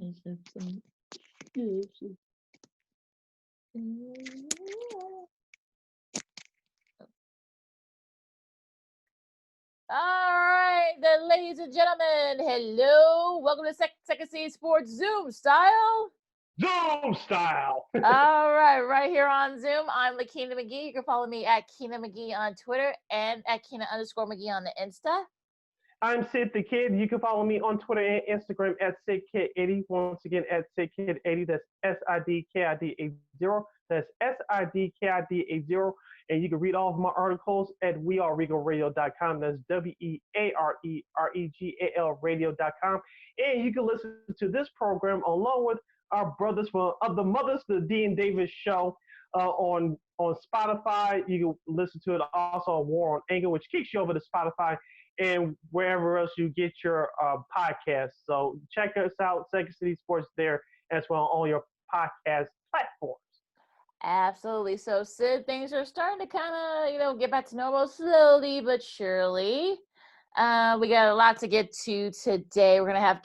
All right, then, ladies and gentlemen, hello. Welcome to Second City Sports Zoom style. Zoom style. All right here on Zoom, I'm Lakeena McGee. You can follow me at Keena McGee on Twitter and at Keena_McGee on the Insta. I'm Sid the Kid. You can follow me on Twitter and Instagram at SidKid80. Once again, at SidKid80. That's SIDKID80. That's SIDKID80. And you can read all of my articles at WeAreRegalRadio.com. That's WEAREREGAL Radio.com. And you can listen to this program along with our brothers of the Mothers, the Dean Davis Show, on Spotify. You can listen to it also on WARR on Anchor, which kicks you over to Spotify and wherever else you get your podcasts. So check us out, Second City Sports, there as well on all your podcast platforms. Absolutely. So, Sid, things are starting to kind of, get back to normal slowly but surely. We got a lot to get to today. We're going to have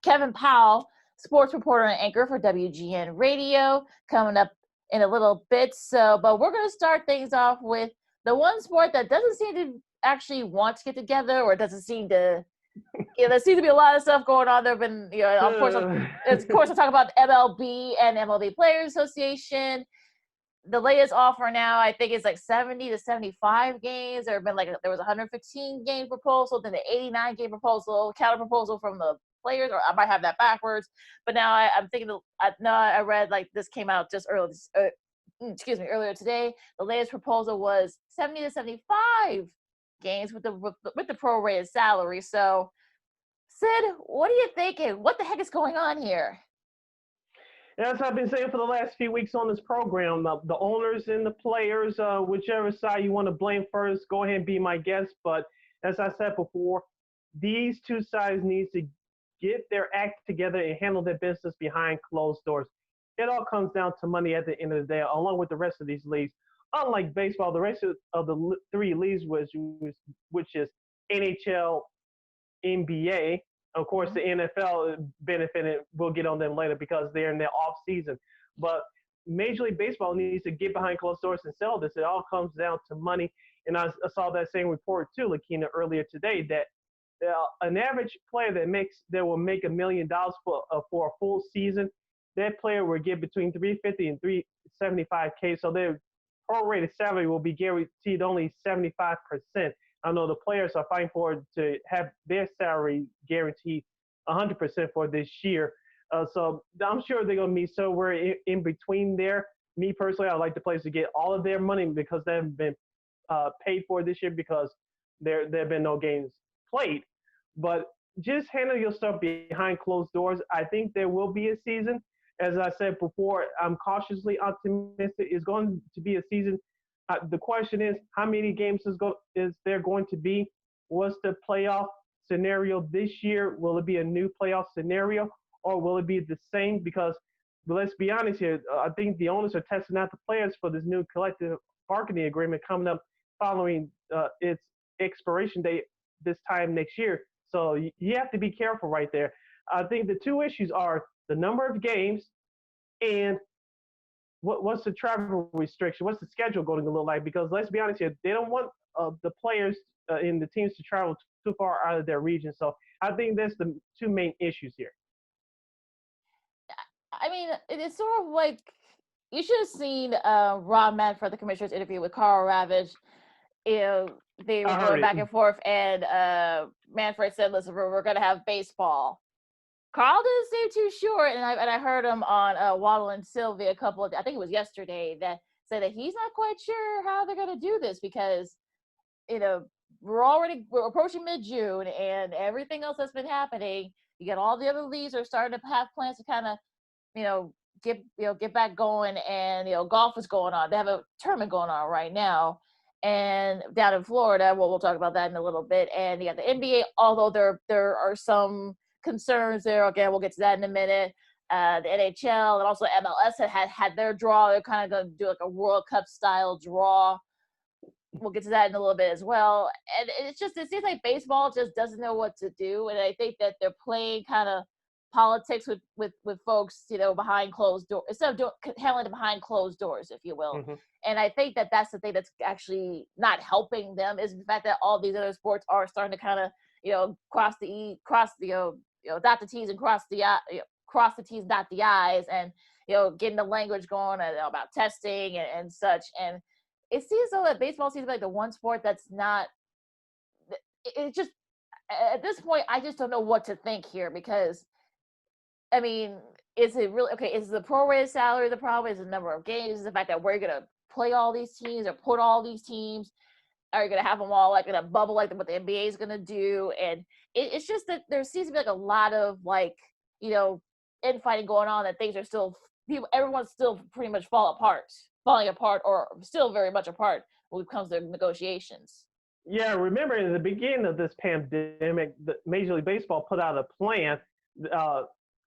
Kevin Powell, sports reporter and anchor for WGN Radio, coming up in a little bit. But we're going to start things off with the one sport that doesn't seem to actually want to get together, or doesn't seem to, there seems to be a lot of stuff going on. There have been, of course, I'm talking about the MLB and MLB Players Association. The latest offer now, I think, is like 70 to 75 games. There was 115 game proposal, then the 89 game proposal, counter proposal from the players, or I might have that backwards. But now I'm thinking, I read this came out just earlier today. The latest proposal was 70 to 75 games with the prorated salary. So, Sid, what are you thinking? What the heck is going on here? As I've been saying for the last few weeks on this program, the owners and the players, whichever side you want to blame first, go ahead and be my guest. But as I said before, these two sides need to get their act together and handle their business behind closed doors. It all comes down to money at the end of the day, along with the rest of these leagues. Unlike baseball, the rest of the three leagues, which is NHL, NBA, of course, the NFL benefited. We'll get on them later because they're in their off season. But Major League Baseball needs to get behind closed doors and sell this. It all comes down to money. And I saw that same report too, Lakeena, earlier today, that an average player that will make $1 million for a full season, that player will get between $350 and $375K. So their prorated salary will be guaranteed only 75%. I know the players are fighting for it to have their salary guaranteed 100% for this year. So I'm sure they're going to meet somewhere in between there. Me personally, I'd like the players to get all of their money because they haven't been paid for this year because there have been no games played. But just handle your stuff behind closed doors. I think there will be a season. As I said before, I'm cautiously optimistic. It's going to be a season. The question is, how many games is there going to be? What's the playoff scenario this year? Will it be a new playoff scenario, or will it be the same? Because let's be honest here, I think the owners are testing out the players for this new collective bargaining agreement coming up following its expiration date this time next year. So you have to be careful right there. I think the two issues are the number of games and what's the travel restriction? What's the schedule going to look like? Because let's be honest here, they don't want the players in the teams to travel too far out of their region. So I think that's the two main issues here. I mean, it's sort of like you should have seen Rob Manfred, the commissioner's interview with Carl Ravage. They were going back and forth, and Manfred said, "Listen, we're going to have baseball." Carl didn't seem too sure, and I heard him on Waddle and Sylvia I think it was yesterday, that said that he's not quite sure how they're going to do this because, we're approaching mid-June, and everything else that's been happening, you got all the other leagues are starting to have plans to kind of, get back going, and golf is going on. They have a tournament going on right now, and down in Florida. We'll talk about that in a little bit. And you got the NBA, although there are some concerns there. Again, we'll get to that in a minute. The NHL and also MLS had their draw. They're kind of going to do like a World Cup style draw. We'll get to that in a little bit as well. And it seems like baseball just doesn't know what to do. And I think that they're playing kind of politics with folks, behind closed doors, instead of handling it behind closed doors, if you will. Mm-hmm. And I think that that's the thing that's actually not helping them, is the fact that all these other sports are starting to kind of, cross the dot the T's and cross the T's, dot the I's, and getting the language going about testing and such. And it seems though that baseball seems like the one sport that's not. It just, at this point, I just don't know what to think here, because I mean, is it really okay? Is the prorated salary the problem? Is the number of games? Is the fact that we're gonna play all these teams or put all these teams? Are you gonna have them all like in a bubble like what the NBA is gonna do? And it's just that there seems to be like a lot of like infighting going on, that things are still everyone's still pretty much falling apart, or still very much apart when it comes to negotiations. Yeah, remember in the beginning of this pandemic, the Major League Baseball put out a plan,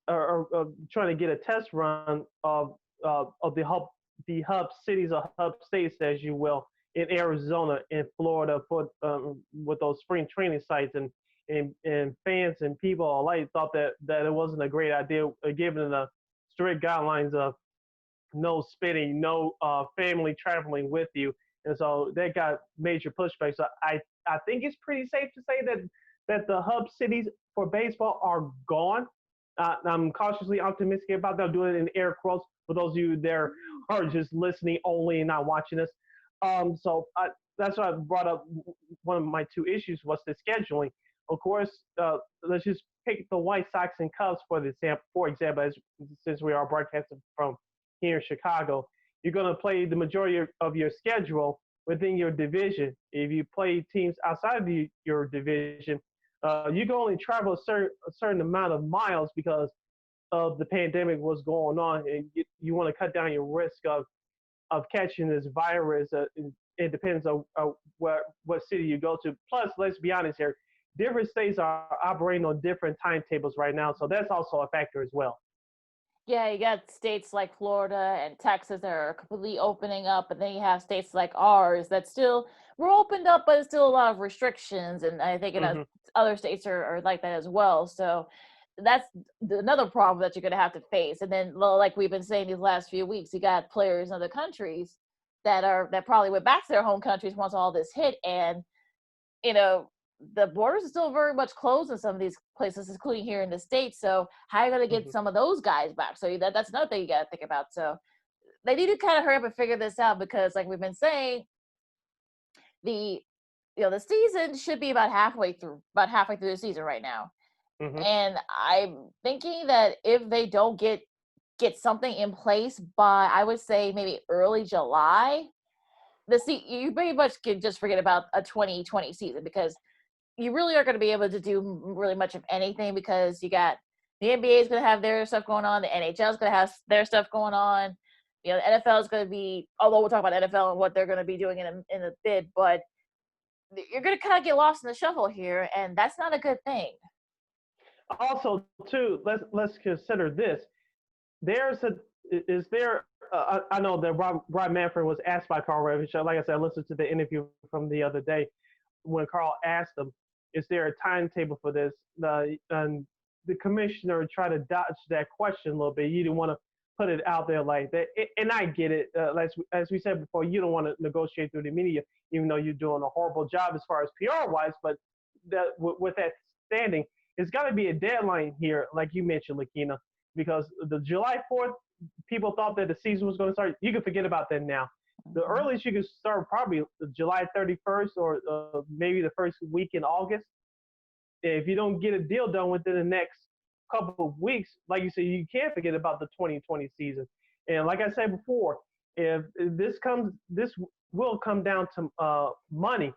or trying to get a test run of the hub cities or hub states, as you will, in Arizona and Florida, for with those spring training sites, and fans and people alike thought that it wasn't a great idea, given the strict guidelines of no spitting, no family traveling with you. And so that got major pushback. So I think it's pretty safe to say that the hub cities for baseball are gone. I'm cautiously optimistic about that. I'm doing it in air quotes for those of you there are just listening only and not watching us. That's why I brought up one of my two issues was the scheduling. Of course, let's just pick the White Sox and Cubs for example, since we are broadcasting from here in Chicago. You're going to play the majority of your schedule within your division. If you play teams outside of your division, you can only travel a certain amount of miles because of the pandemic was going on, and you want to cut down your risk of catching this virus. It depends on what city you go to. Plus, let's be honest here, different states are operating on different timetables right now, so that's also a factor as well. Yeah, you got states like Florida and Texas that are completely opening up, and then you have states like ours that still we're opened up, but it's still a lot of restrictions. And I think other states are like that as well. So that's another problem that you're going to have to face. And then, like we've been saying these last few weeks, you got players in other countries that probably went back to their home countries once all this hit, and the borders are still very much closed in some of these places, including here in the States. So how are you going to get some of those guys back? So that's another thing you got to think about. So they need to kind of hurry up and figure this out, because like we've been saying, the season should be about halfway through the season right now. And I'm thinking that if they don't get something in place by, I would say, maybe early July, you pretty much can just forget about a 2020 season, because you really aren't going to be able to do really much of anything, because you got the NBA is going to have their stuff going on, the NHL is going to have their stuff going on, the NFL is going to be, although we'll talk about NFL and what they're going to be doing in a bit, but you're going to kind of get lost in the shuffle here, and that's not a good thing. Also, too, let's consider this. I know that Rob Manfred was asked by Carl Ravitch. Like I said, I listened to the interview from the other day when Carl asked him, is there a timetable for this? And the commissioner tried to dodge that question a little bit. You didn't want to put it out there like that. And I get it. As we said before, you don't want to negotiate through the media, even though you're doing a horrible job as far as PR-wise. But with that standing, it's got to be a deadline here, like you mentioned, Lakeena, because the July 4th, people thought that the season was going to start. You can forget about that now. The earliest you can start probably July 31st or maybe the first week in August. If you don't get a deal done within the next couple of weeks, like you said, you can't forget about the 2020 season. And like I said before, if this will come down to money.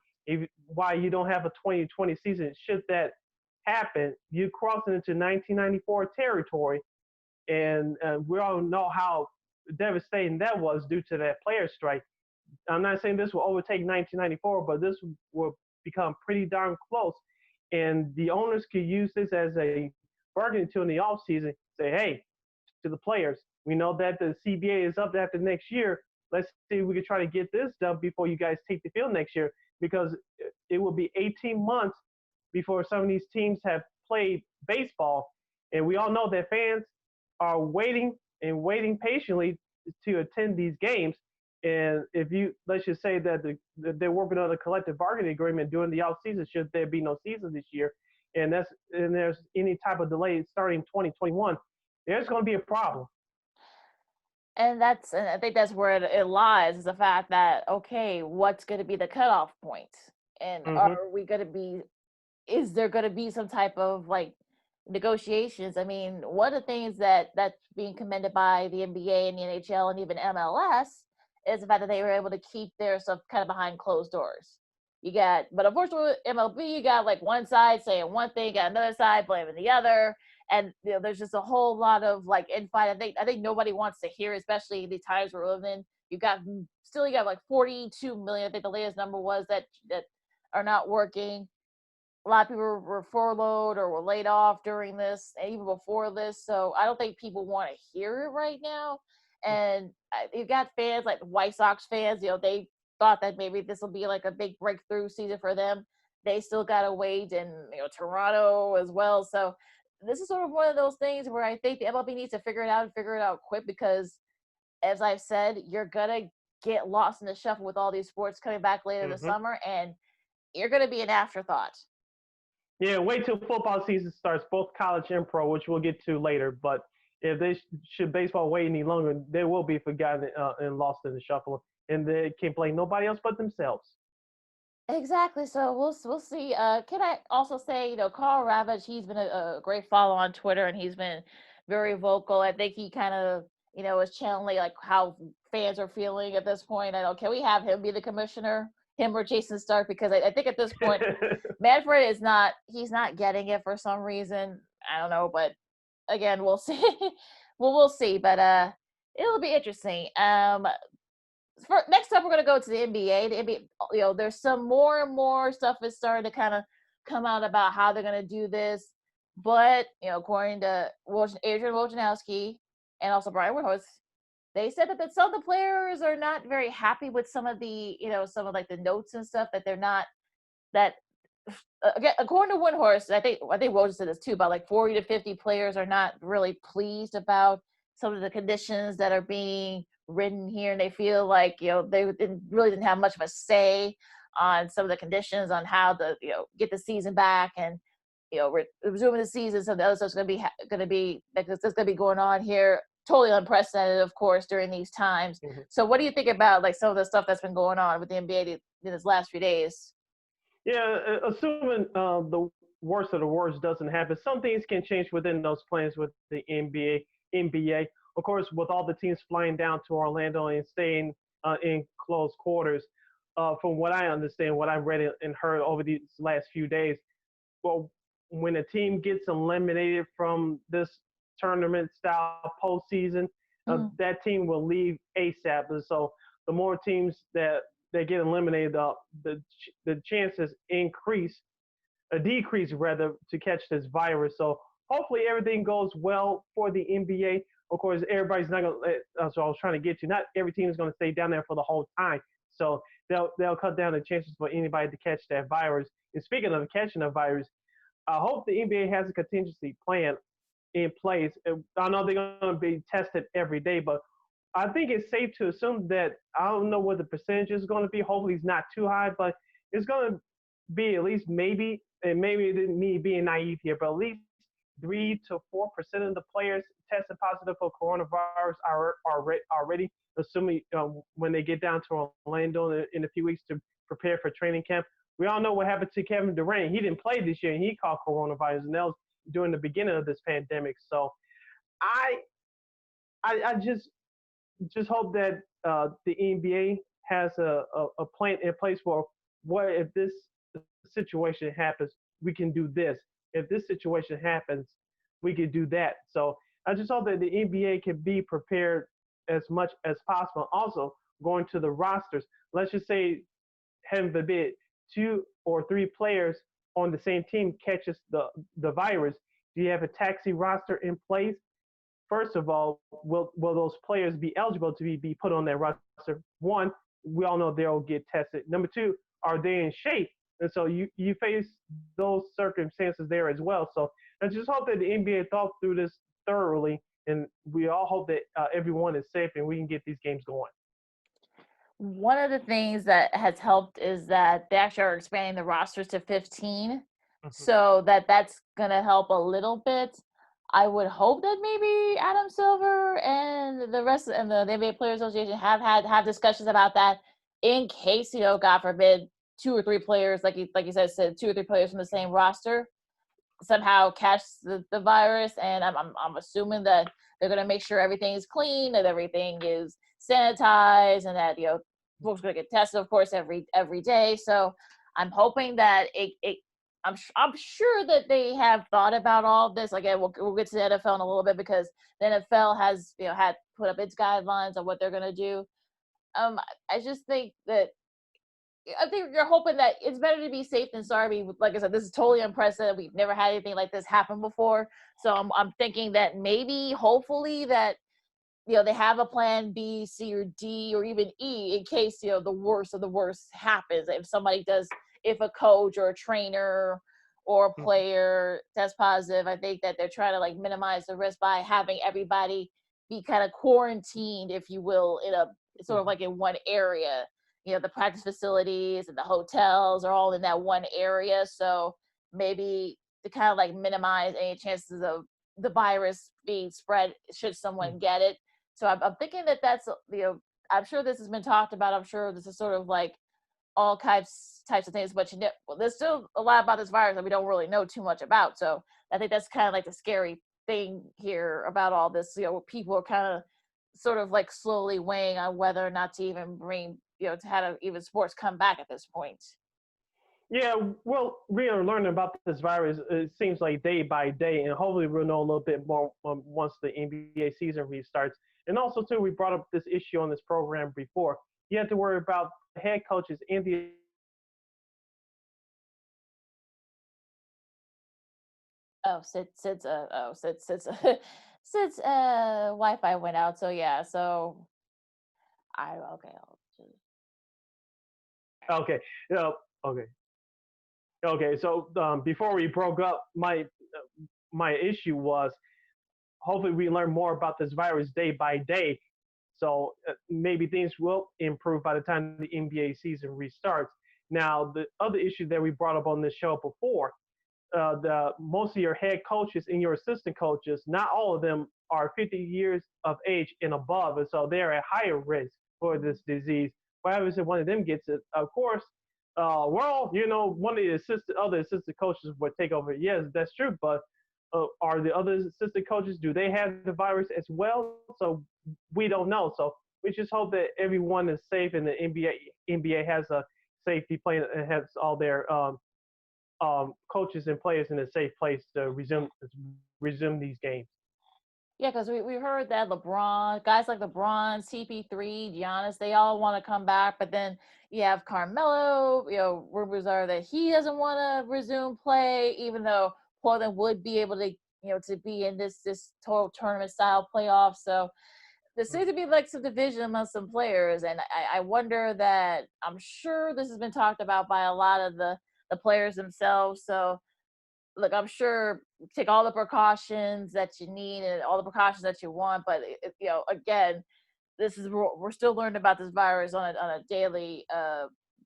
Why you don't have a 2020 season? Should that happen, you crossing into 1994 territory, and we all know how devastating that was due to that player strike. I'm not saying this will overtake 1994, but this will become pretty darn close. And the owners could use this as a bargaining tool in the offseason. Say, hey, to the players, we know that the CBA is up after next year. Let's see if we can try to get this done before you guys take the field next year, because it will be 18 months before some of these teams have played baseball. And we all know that fans are waiting and waiting patiently to attend these games. And if you, let's just say that they're working on a collective bargaining agreement during the off season, should there be no season this year, and there's any type of delay starting 2021, there's going to be a problem. And I think that's where it lies, is the fact that, okay, what's going to be the cutoff point? And Mm-hmm. are we going to be, is there going to be some type of like negotiations? I mean, one of the things that's being commended by the NBA and the NHL and even MLS is the fact that they were able to keep their stuff kind of behind closed doors. But unfortunately, MLB, you got like one side saying one thing, got another side blaming the other, and there's just a whole lot of like infight. I think nobody wants to hear, especially the times we're living in. You got like 42 million. I think the latest number was that are not working. A lot of people were furloughed or were laid off during this, and even before this. So I don't think people want to hear it right now. And you've got fans like White Sox fans. They thought that maybe this will be like a big breakthrough season for them. They still got to wait, and Toronto as well. So this is sort of one of those things where I think the MLB needs to figure it out and figure it out quick, because, as I've said, you're gonna get lost in the shuffle with all these sports coming back later this Mm-hmm. summer, and you're gonna be an afterthought. Yeah, wait till football season starts, both college and pro, which we'll get to later. But if they should baseball wait any longer, they will be forgotten and lost in the shuffle, and they can't blame nobody else but themselves. Exactly. So we'll see. Can I also say, Carl Ravitch, he's been a great follow on Twitter, and he's been very vocal. I think he kind of, is channeling like how fans are feeling at this point. I don't. Can we have him be the commissioner, him or Jason Stark? Because I think at this point, Manfred he's not getting it for some reason. I don't know, but again, we'll see. We'll see. But it'll be interesting. Next up, we're going to go to the NBA. The NBA, there's some more and more stuff is starting to kind of come out about how they're going to do this. But, according to Adrian Wojnarowski and also Brian Windhorst, they said that some of the players are not very happy with some of the, some of like the notes and stuff, that they're not, that again, according to Windhorst, I think Woj said this too, about like 40 to 50 players are not really pleased about some of the conditions that are being written here, and they feel like they really didn't have much of a say on some of the conditions on how to get the season back, and resuming the season. So the other stuff's going to be that's going to be going on here, totally unprecedented, of course, during these times. Mm-hmm. So what do you think about like some of the stuff that's been going on with the NBA in these last few days? Yeah, assuming the worst of the worst doesn't happen, some things can change within those plans with the NBA. Of course, with all the teams flying down to Orlando and staying in close quarters, from what I understand, what I've read and heard over these last few days, well, when a team gets eliminated from this tournament-style postseason, that team will leave ASAP. And so the more teams that get eliminated, the chances decrease rather, to catch this virus. So hopefully everything goes well for the NBA. Of course, everybody's not going to, so I was trying to get to, not every team is going to stay down there for the whole time. So they'll cut down the chances for anybody to catch that virus. And speaking of catching the virus, I hope the NBA has a contingency plan in place. I know they're going to be tested every day, but I think it's safe to assume that, I don't know what the percentage is going to be. Hopefully it's not too high, but it's going to be at least maybe, and maybe it didn't me being naive here, but at least 3 to 4% of the players tested positive for coronavirus are already, assuming when they get down to Orlando in a few weeks to prepare for training camp. We all know what happened to Kevin Durant. He didn't play this year, and he caught coronavirus, and that was during the beginning of this pandemic. So I just hope that the NBA has a plan in place for what if this situation happens, we can do this. If this situation happens, we can do that. So I just hope that the NBA can be prepared as much as possible. Also, going to the rosters, let's just say, heaven forbid, 2 or 3 players on the same team catches the virus. Do you have a taxi roster in place? First of all, will those players be eligible to be put on that roster? One, we all know they'll get tested. Number 2, are they in shape And so you face those circumstances there as well. So I just hope that the NBA thought through this thoroughly, and we all hope that everyone is safe and we can get these games going. One of the things that has helped is that they actually are expanding the rosters to 15, Mhm. so that's going to help a little bit. I would hope that maybe Adam Silver and the rest and the NBA Players Association have discussions about that in case, God forbid, two or three players, like you said, two or three players from the same roster somehow catch the virus, and I'm assuming that they're going to make sure everything is clean, that everything is sanitized, and that folks are going to get tested, of course, every day. So I'm hoping that I'm sure that they have thought about all of this. Again, we'll get to the NFL in a little bit because the NFL has had put up its guidelines on what they're going to do. I just think that I think you're hoping that it's better to be safe than sorry. Like I said, this is totally unprecedented. We've never had anything like this happen before. So I'm thinking that maybe, hopefully, that they have a plan B, C, or D, or even E in case the worst of the worst happens. If a coach or a trainer or a Mhm. player tests positive, I think that they're trying to minimize the risk by having everybody be kind of quarantined, if you will, in a sort of Mhm. like in one area. The practice facilities and the hotels are all in that one area. So maybe to kind of minimize any chances of the virus being spread should someone Mhm. get it. So I'm thinking that that's I'm sure this has been talked about. I'm sure this is sort of like all types of things, but there's still a lot about this virus that we don't really know too much about. So I think that's kind of like the scary thing here about all this. People are kind of sort of slowly weighing on whether or not to even bring to have even sports come back at this point. Yeah, well, we are learning about this virus. It seems like day by day, and hopefully we'll know a little bit more once the NBA season restarts. And also, too, we brought up this issue on this program before. You have to worry about the head coaches and the Oh, Sid's Wi-Fi went out. So yeah, so I okay. I'll just, okay, okay, okay. So before we broke up, my issue was hopefully we learn more about this virus day by day. So maybe things will improve by the time the NBA season restarts. Now, the other issue that we brought up on this show before, the most of your head coaches and your assistant coaches, not all of them are 50 years of age and above, and so they're at higher risk for this disease. What happens if one of them gets it? Of course, well, one of the other assistant coaches would take over. Yes, that's true, but are the other assistant coaches, do they have the virus as well? So we don't know. So we just hope that everyone is safe and the NBA has a safety plan and has all their coaches and players in a safe place to resume these games. yeah, because we heard that guys like LeBron, CP3, Giannis, they all want to come back, but then you have Carmelo. Rumors are that he doesn't want to resume play, even though Portland would be able to to be in this total tournament style playoff. So there seems to be some division among some players, and I wonder that I'm sure this has been talked about by a lot of the players themselves. So look, I'm sure take all the precautions that you need and all the precautions that you want, but again, we're still learning about this virus on a daily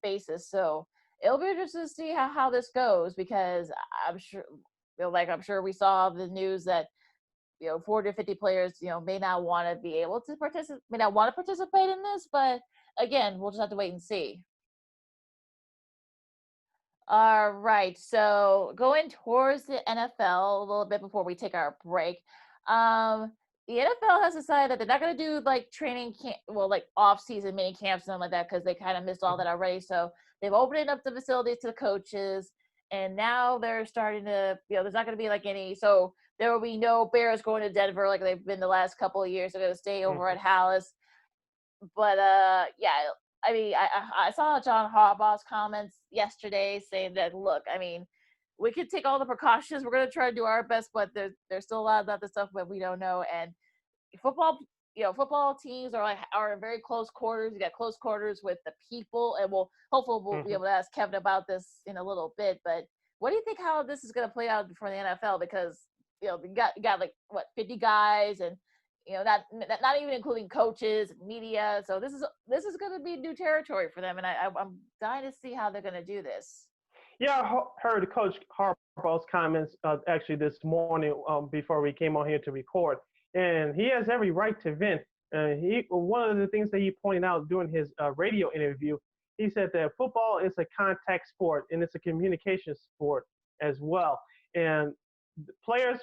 basis. So it'll be interesting to see how this goes, because I'm sure, I'm sure we saw the news that 40 to 50 players may not want to be able to participate, may not want to participate in this, but again, we'll just have to wait and see. All right. So going towards the NFL a little bit before we take our break. The NFL has decided that they're not going to do training camp, well, off-season mini camps and something like that, because they kind of missed all that already. So they've opened up the facilities to the coaches, and now they're starting to, there's not going to be any. So there will be no Bears going to Denver like they've been the last couple of years. They're going to stay over Mhm. at Hallis. But yeah, I mean, I saw John Harbaugh's comments yesterday saying that, look, I mean, we could take all the precautions. We're going to try to do our best, but there's still a lot of other stuff that we don't know. And football football teams are in very close quarters. You got close quarters with the people, and hopefully we'll be able to ask Kevin about this in a little bit. But what do you think how this is going to play out for the NFL? Because you got like 50 guys, and not even including coaches and media. So this is going to be new territory for them, and I'm dying to see how they're going to do this. Yeah, I heard Coach Harbaugh's comments actually this morning before we came on here to record, and he has every right to vent. One of the things that he pointed out during his radio interview, he said that football is a contact sport and it's a communication sport as well. And players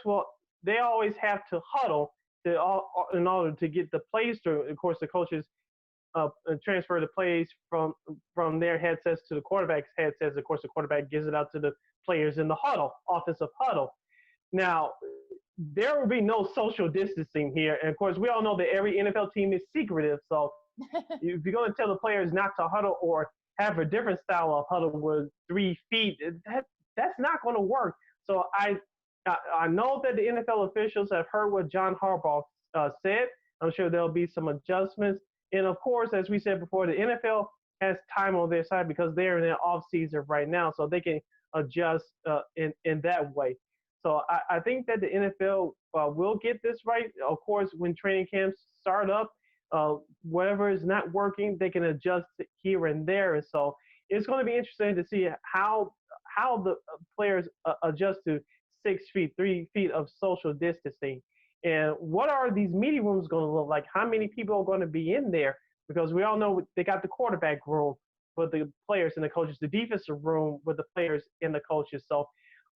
they always have to huddle in order to get the plays through. Of course, the coaches transfer the plays from their headsets to the quarterback's headsets. Of course, the quarterback gives it out to the players in the huddle, offensive huddle. Now, there will be no social distancing here. And of course, we all know that every NFL team is secretive. So if you're going to tell the players not to huddle or have a different style of huddle with 3 feet, that's not going to work. So I know that the NFL officials have heard what John Harbaugh said. I'm sure there'll be some adjustments. And of course, as we said before, the NFL has time on their side because they're in their off season right now, so they can adjust in that way. So I think that the NFL will get this right. Of course, when training camps start up, whatever is not working, they can adjust here and there. And so it's going to be interesting to see how the players adjust to 6 feet, 3 feet of social distancing. And what are these meeting rooms going to look like? How many people are going to be in there? Because we all know they got the quarterback room with the players and the coaches, the defensive room with the players and the coaches. So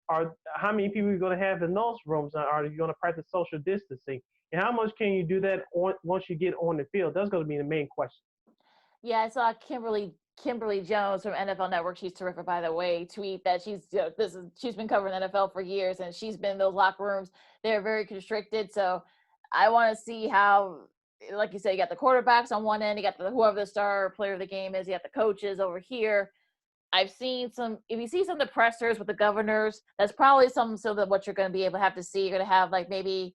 how many people are you going to have in those rooms? Are you going to practice social distancing? And how much can you do that once you get on the field? That's going to be the main question. Yeah, I saw Kimberly Jones from NFL Network. She's terrific, by the way. Tweet that she's been covering the NFL for years, and she's been in those locker rooms. They're very constricted. So I want to see how, like you said, you got the quarterbacks on one end, you got whoever the star player of the game is, you got the coaches over here. I've seen if you see some of the pressers with the governors, that's probably some of what you're going to be able to have to see. You're going to have like maybe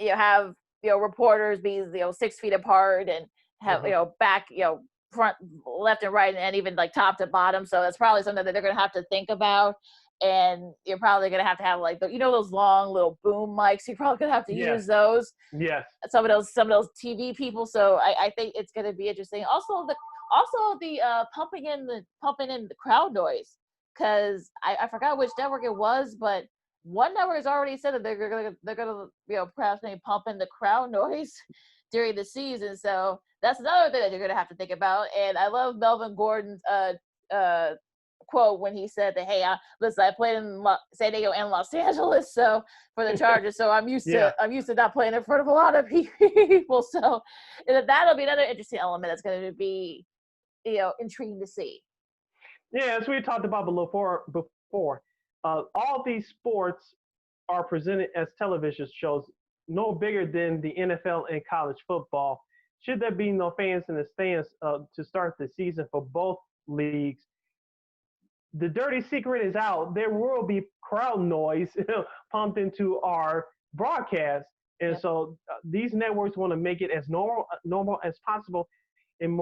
have reporters be 6 feet apart and have back front, left and right, and even like top to bottom. So that's probably something that they're going to have to think about. And you're probably going to have like those long little boom mics. You're probably going to have to use those. Yes. Some of those TV people. So I think it's going to be interesting. Also the pumping in the crowd noise, because I forgot which network it was, but one network has already said that they're gonna perhaps maybe pump in the crowd noise during the season. So that's another thing that you're gonna have to think about. And I love Melvin Gordon's quote when he said that, "Hey, listen, I played in San Diego and Los Angeles, so for the Chargers, so I'm used to not playing in front of a lot of people." So that'll be another interesting element that's going to be intriguing to see. Yeah, as we talked about before, all these sports are presented as television shows, no bigger than the NFL and college football. Should there be no fans in the stands to start the season for both leagues, the dirty secret is out. There will be crowd noise pumped into our broadcast. And so these networks want to make it as normal as possible and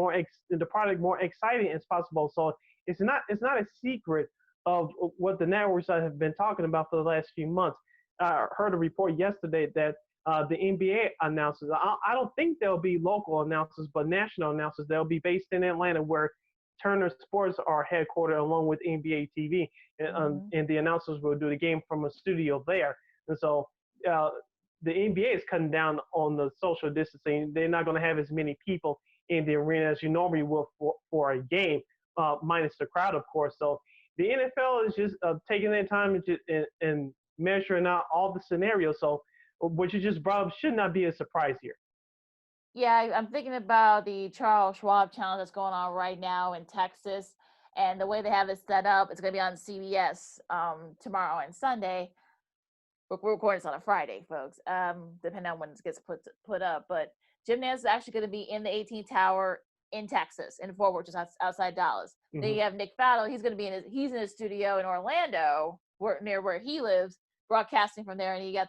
the product more exciting as possible. So it's not a secret of what the networks have been talking about for the last few months. I heard a report yesterday that the NBA announcers, I don't think they'll be local announcers, but national announcers. They'll be based in Atlanta, where Turner Sports are headquartered, along with NBA TV, and the announcers will do the game from a studio there. And so the NBA is cutting down on the social distancing. They're not going to have as many people in the arena as you normally will for a game, minus the crowd, of course. So the NFL is just taking their time and measuring out all the scenarios. So what you just brought up should not be a surprise here. Yeah, I'm thinking about the Charles Schwab Challenge that's going on right now in Texas. And the way they have it set up, it's going to be on CBS tomorrow and Sunday. We're recording this on a Friday, folks, depending on when it gets put up. But gymnastics is actually going to be in the 18th Tower in Texas, in Fort Worth, just outside Dallas. Mm-hmm. Then you have Nick Fattle. He's going to be he's in his studio in Orlando, near where he lives, broadcasting from there. And you got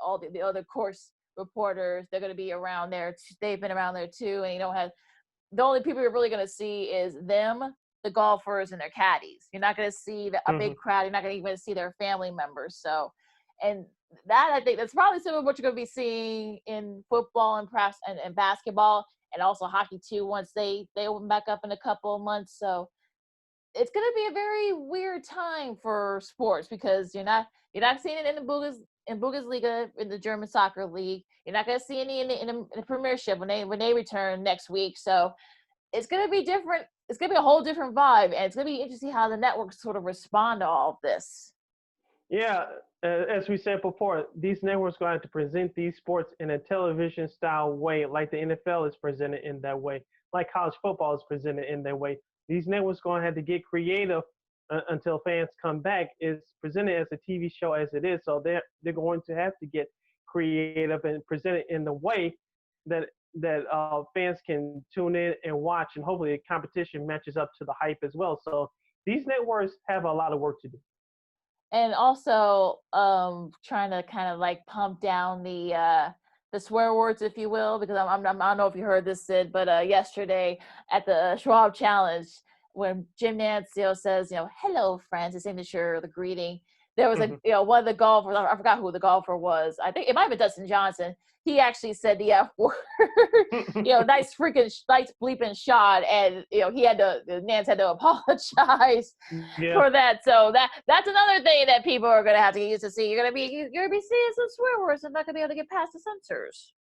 all the other course reporters. They're going to be around there. They've been around there too, and you don't have the only people you're really going to see is them, the golfers, and their caddies. You're not going to see a big crowd. You're not going to even see their family members. So, and that I think that's probably similar to what you're going to be seeing in football and perhaps and basketball and also hockey too. Once they open back up in a couple of months, so it's going to be a very weird time for sports because you're not seeing it in the Bundesliga in the German soccer league. You're not going to see any in the Premiership when they return next week. So it's going to be different. It's going to be a whole different vibe, and it's going to be interesting how the networks sort of respond to all of this. Yeah, as we said before, these networks are going to have to present these sports in a television-style way, like the NFL is presented in that way, like college football is presented in that way. These networks are going to have to get creative until fans come back. It's presented as a TV show as it is, so they're going to have to get creative and present it in the way that fans can tune in and watch, and hopefully the competition matches up to the hype as well. So these networks have a lot of work to do. And also trying to kind of like pump down the swear words, if you will, because I don't know if you heard this, Sid, but yesterday at the Schwab Challenge, when Jim Nantz says, hello, friends, his signature, the greeting, there was one of the golfers, I forgot who the golfer was. I think it might have been Dustin Johnson. He actually said the F word, nice bleeping shot. And, Nance had to apologize for that. So that's another thing that people are going to have to get used to see. You're going to be seeing some swear words and not going to be able to get past the censors.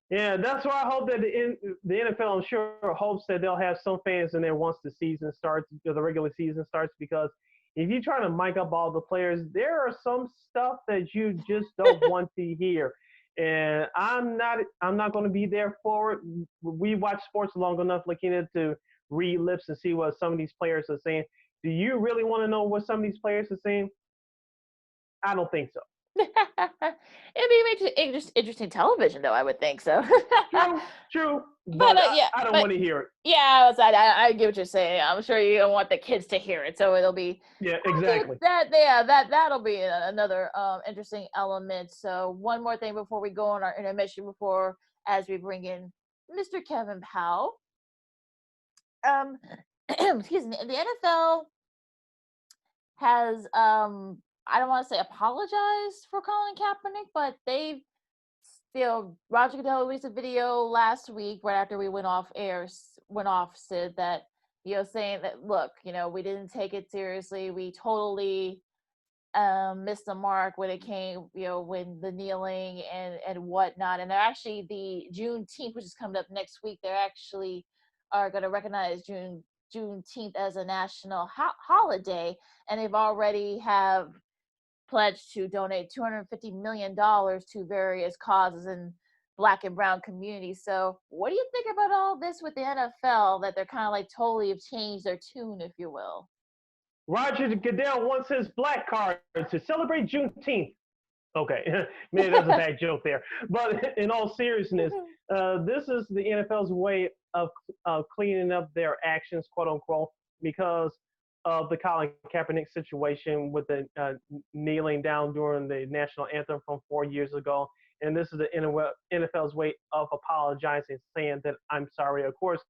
Yeah, that's why I hope that the NFL, I'm sure, hopes that they'll have some fans in there once the season starts, the regular season starts, because if you try to mic up all the players, there are some stuff that you just don't want to hear. And I'm not going to be there for it. We watch sports long enough, Lakeena, to read lips and see what some of these players are saying. Do you really want to know what some of these players are saying? I don't think so. It'd be interesting television, though. I would think so. True. But I don't want to hear it. Yeah, I get what you're saying. I'm sure you don't want the kids to hear it, so it'll be. Yeah, exactly. That'll be another interesting element. So one more thing before we go on our intermission, as we bring in Mr. Kevin Powell. Excuse me. The NFL has I don't want to say apologize for Colin Kaepernick, but they've Roger Goodell released a video last week right after we went off, Sid, that, saying that, look, we didn't take it seriously. We totally missed the mark when it came, when the kneeling and whatnot. And they're actually the Juneteenth, which is coming up next week. They're actually are going to recognize Juneteenth as a national holiday. And they've already have pledged to donate $250 million to various causes in Black and brown communities. So what do you think about all this with the NFL, that they're kind of like totally have changed their tune, if you will? Roger Goodell wants his black card to celebrate Juneteenth. Okay, maybe that's a bad joke there. But in all seriousness, this is the NFL's way of cleaning up their actions, quote unquote, because of the Colin Kaepernick situation with the kneeling down during the national anthem from 4 years ago. And this is the NFL's way of apologizing, saying that I'm sorry. Of course,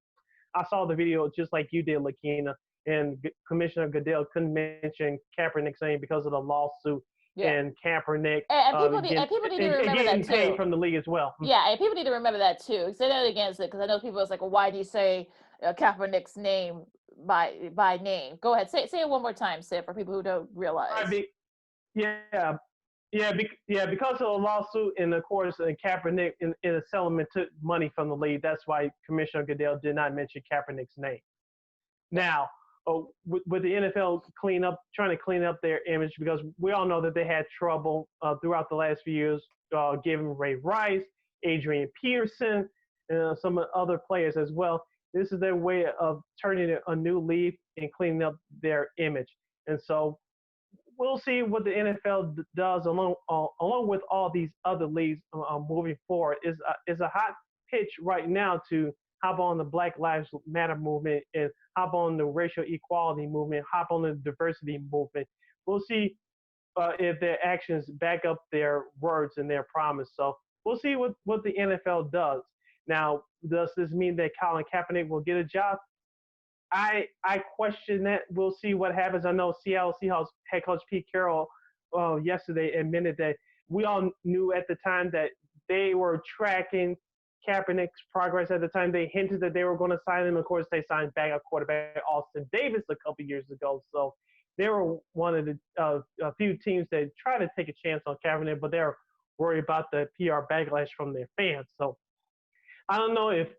I saw the video just like you did, Lakeena, and Commissioner Goodell couldn't mention Kaepernick's name because of the lawsuit. Yeah. And Kaepernick people need to remember that too. Paid from the league as well. Yeah, and people need to remember that too. Say that against it, because I know people are like, well, why do you say Kaepernick's name by name? Go ahead, say it one more time, Sid, for people who don't realize. Because of the lawsuit, and of course, Kaepernick in a settlement took money from the league. That's why Commissioner Goodell did not mention Kaepernick's name. Now, with the NFL trying to clean up their image, because we all know that they had trouble throughout the last few years, giving Ray Rice, Adrian Peterson, and some other players as well. This is their way of turning a new leaf and cleaning up their image. And so we'll see what the NFL does along with all these other leagues moving forward. Is a hot pitch right now to hop on the Black Lives Matter movement and hop on the racial equality movement, hop on the diversity movement. We'll see if their actions back up their words and their promise. So we'll see what the NFL does. Now, does this mean that Colin Kaepernick will get a job? I question that. We'll see what happens. I know Seattle Seahawks head coach Pete Carroll yesterday admitted that we all knew at the time that they were tracking Kaepernick's progress. At the time, they hinted that they were going to sign him. Of course, they signed backup quarterback Austin Davis a couple years ago. So they were one of the a few teams that tried to take a chance on Kaepernick, but they're worried about the PR backlash from their fans. So I don't know if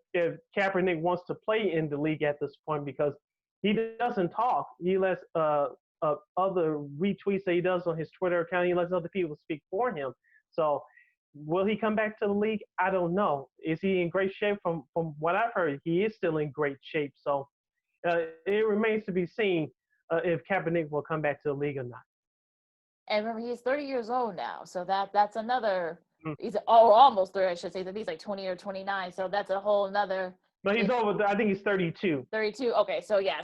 Kaepernick wants to play in the league at this point because he doesn't talk. He lets other retweets that he does on his Twitter account. He lets other people speak for him. So will he come back to the league? I don't know. Is he in great shape? From what I've heard, he is still in great shape. So it remains to be seen if Kaepernick will come back to the league or not. And remember, he's 30 years old now. So that's another. He's almost 30, I should say. That he's like 20 or 29. So that's a whole nother. No, he's over. I think he's 32. 32. Okay, so yeah,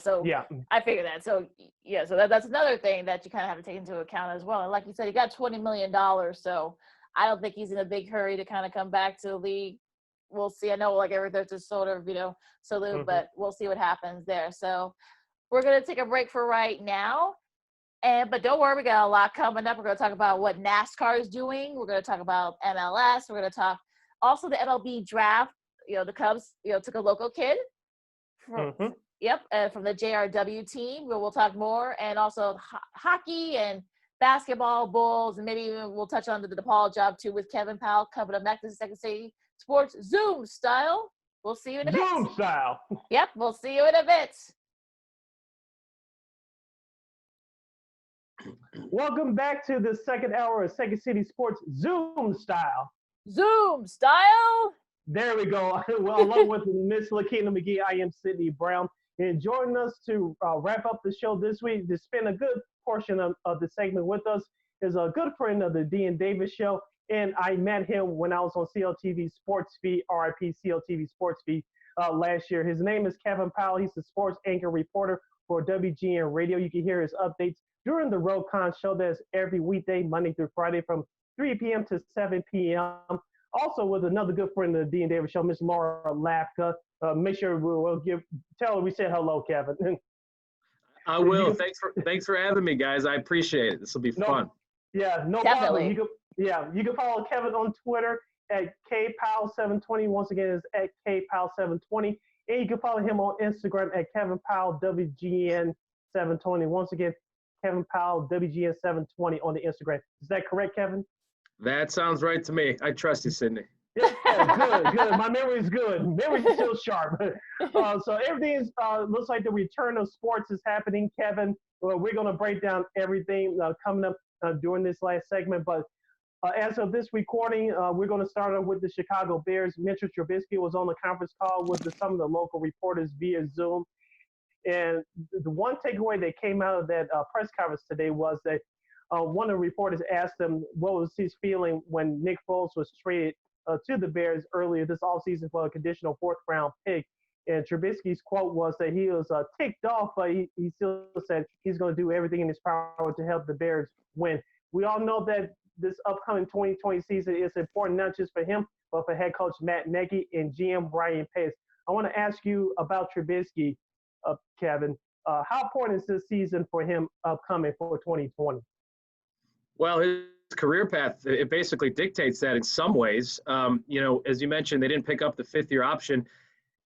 I figure that. So yeah, so that's another thing that you kind of have to take into account as well. And like you said, he got $20 million. So I don't think he's in a big hurry to kind of come back to the league. We'll see. I know there's a sort of salute, but we'll see what happens there. So we're gonna take a break for right now. But don't worry, we got a lot coming up. We're going to talk about what NASCAR is doing. We're going to talk about MLS. We're going to talk also the MLB draft. The Cubs, took a local kid. From the JRW team. We'll talk more, and also hockey and basketball, Bulls, and maybe even we'll touch on the DePaul job too with Kevin Powell coming up next in Second City Sports Zoom style. We'll see you in a bit. Zoom style. Yep, we'll see you in a bit. Welcome back to the second hour of Second City Sports Zoom style. Zoom style. There we go. Well, along with Miss Lakeena McGee, I am Sidney Brown. And joining us to wrap up the show this week, to spend a good portion of the segment with us, is a good friend of the Dean Davis Show. And I met him when I was on CLTV Sports Feed, RIP CLTV Sports Feed, last year. His name is Kevin Powell. He's the sports anchor reporter for WGN Radio. You can hear his updates during the Roadcon show that's every weekday, Monday through Friday from 3 p.m. to 7 p.m. Also with another good friend of the Dean Davis Show, Miss Laura Lapka. Make sure we'll tell her we said hello, Kevin. I will. Thanks for having me, guys. I appreciate it. This will be fun. Yeah, no Definitely. problem. You can follow Kevin on Twitter at KPowell720. Once again, it's at KPowell720. And you can follow him on Instagram at Kevin Powell WGN720. Once again, Kevin Powell, WGN720 on the Instagram. Is that correct, Kevin? That sounds right to me. I trust you, Sidney. Yeah, good. My memory is good. Memory is still sharp. So everything looks like the return of sports is happening, Kevin. Well, we're going to break down everything coming up during this last segment. But as of this recording, we're going to start off with the Chicago Bears. Mitchell Trubisky was on the conference call with some of the local reporters via Zoom. And the one takeaway that came out of that press conference today was that one of the reporters asked him what was his feeling when Nick Foles was traded to the Bears earlier this offseason for a conditional fourth-round pick. And Trubisky's quote was that he was ticked off, but he still said he's going to do everything in his power to help the Bears win. We all know that this upcoming 2020 season is important not just for him, but for head coach Matt Nagy and GM Brian Pace. I want to ask you about Trubisky, Kevin. How important is this season for him upcoming for 2020? Well, his career path, it basically dictates that in some ways. As you mentioned, they didn't pick up the fifth-year option,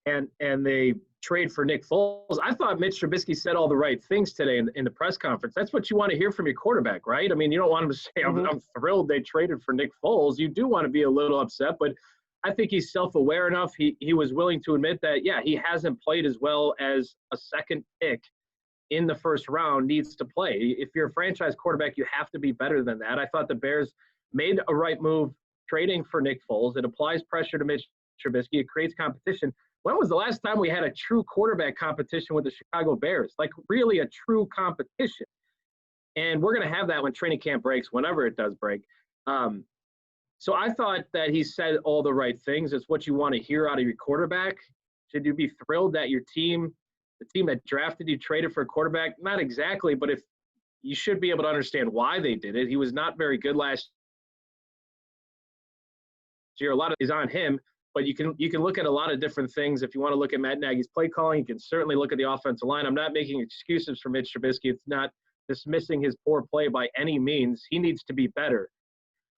and they trade for Nick Foles. I thought Mitch Trubisky said all the right things today in the press conference. That's what you want to hear from your quarterback, right? I mean, you don't want him to say, I'm thrilled they traded for Nick Foles. You do want to be a little upset, but I think he's self-aware enough. He was willing to admit that, he hasn't played as well as a second pick in the first round needs to play. If you're a franchise quarterback, you have to be better than that. I thought the Bears made a right move trading for Nick Foles. It applies pressure to Mitch Trubisky. It creates competition. When was the last time we had a true quarterback competition with the Chicago Bears? Like really a true competition. And we're going to have that when training camp breaks, whenever it does break. So I thought that he said all the right things. It's what you want to hear out of your quarterback. Should you be thrilled that your team, the team that drafted you, traded for a quarterback? Not exactly, but if you should be able to understand why they did it. He was not very good last year. A lot of is on him, but you can look at a lot of different things. If you want to look at Matt Nagy's play calling, you can certainly look at the offensive line. I'm not making excuses for Mitch Trubisky. It's not dismissing his poor play by any means. He needs to be better.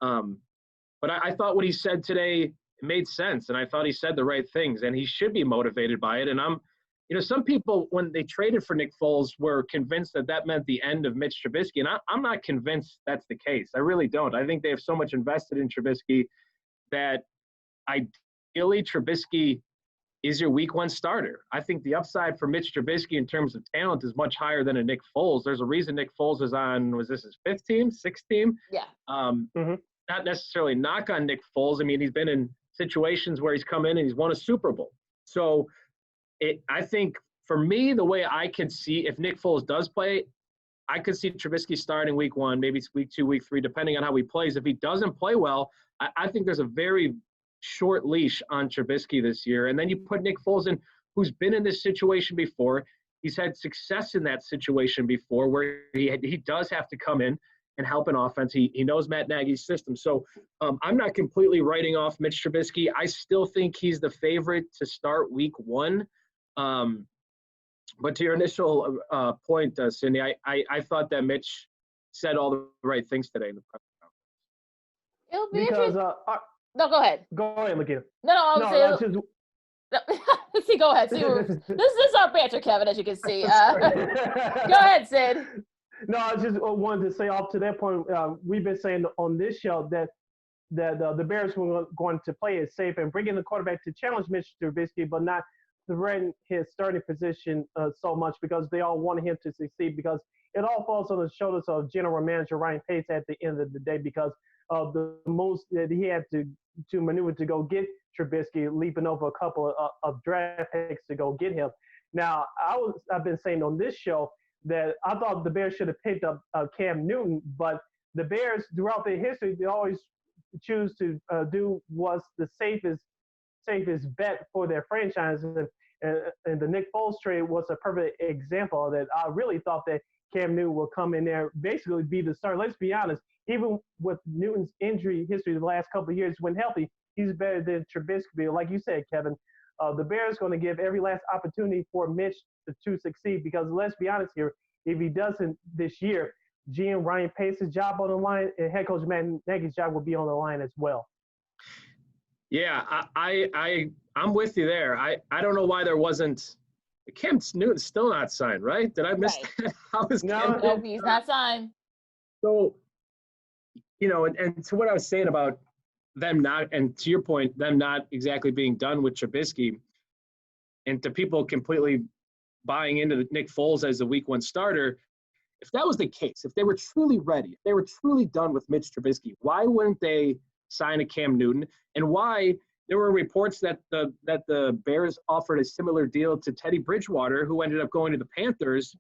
But I thought what he said today made sense, and I thought he said the right things, and he should be motivated by it. And some people, when they traded for Nick Foles, were convinced that meant the end of Mitch Trubisky, and I'm not convinced that's the case. I really don't. I think they have so much invested in Trubisky that ideally Trubisky is your week 1 starter. I think the upside for Mitch Trubisky in terms of talent is much higher than a Nick Foles. There's a reason Nick Foles is on, was this his 5th team, 6th team? Yeah. Not necessarily knock on Nick Foles. I mean, he's been in situations where he's come in and he's won a Super Bowl. So I think for me, the way I could see if Nick Foles does play, I could see Trubisky starting week 1, maybe it's week 2, week 3, depending on how he plays. If he doesn't play well, I think there's a very short leash on Trubisky this year. And then you put Nick Foles in, who's been in this situation before. He's had success in that situation before where he does have to come in and help an offense. He knows Matt Nagy's system. So I'm not completely writing off Mitch Trubisky. I still think he's the favorite to start week 1. But to your initial point, Sidney, I thought that Mitch said all the right things today in the press conference. It'll be interesting. No, go ahead. Go ahead, Lakeena. See, go ahead. See, this is our banter, Kevin, as you can see. Go ahead, Sid. No, I just wanted to say off to that point, we've been saying on this show that the Bears were going to play it safe and bring in the quarterback to challenge Mitch Trubisky, but not threaten his starting position so much because they all want him to succeed, because it all falls on the shoulders of general manager Ryan Pace at the end of the day because of the moves that he had to maneuver to go get Trubisky, leaping over a couple of draft picks to go get him. Now, I've been saying on this show that I thought the Bears should have picked up Cam Newton, but the Bears, throughout their history, they always choose to do what's the safest bet for their franchise. And the Nick Foles trade was a perfect example of that. I really thought that Cam Newton will come in there, basically be the starter. Let's be honest, even with Newton's injury history the last couple of years, when healthy, he's better than Trubisky. Like you said, Kevin, the Bears going to give every last opportunity for Mitch to succeed, because let's be honest here, if he doesn't this year, GM Ryan Pace's job on the line and head coach Matt Nagy's job will be on the line as well. Yeah, I'm with you there. I don't know why there wasn't – Cam Newton's still not signed, right? Did I miss that? How is No, he's not signed. So, and to what I was saying about them not – and to your point, them not exactly being done with Trubisky, and to people completely buying into Nick Foles as the week 1 starter, if that was the case, if they were truly ready, if they were truly done with Mitch Trubisky, why wouldn't they sign a Cam Newton? And why there were reports that the Bears offered a similar deal to Teddy Bridgewater, who ended up going to the Panthers,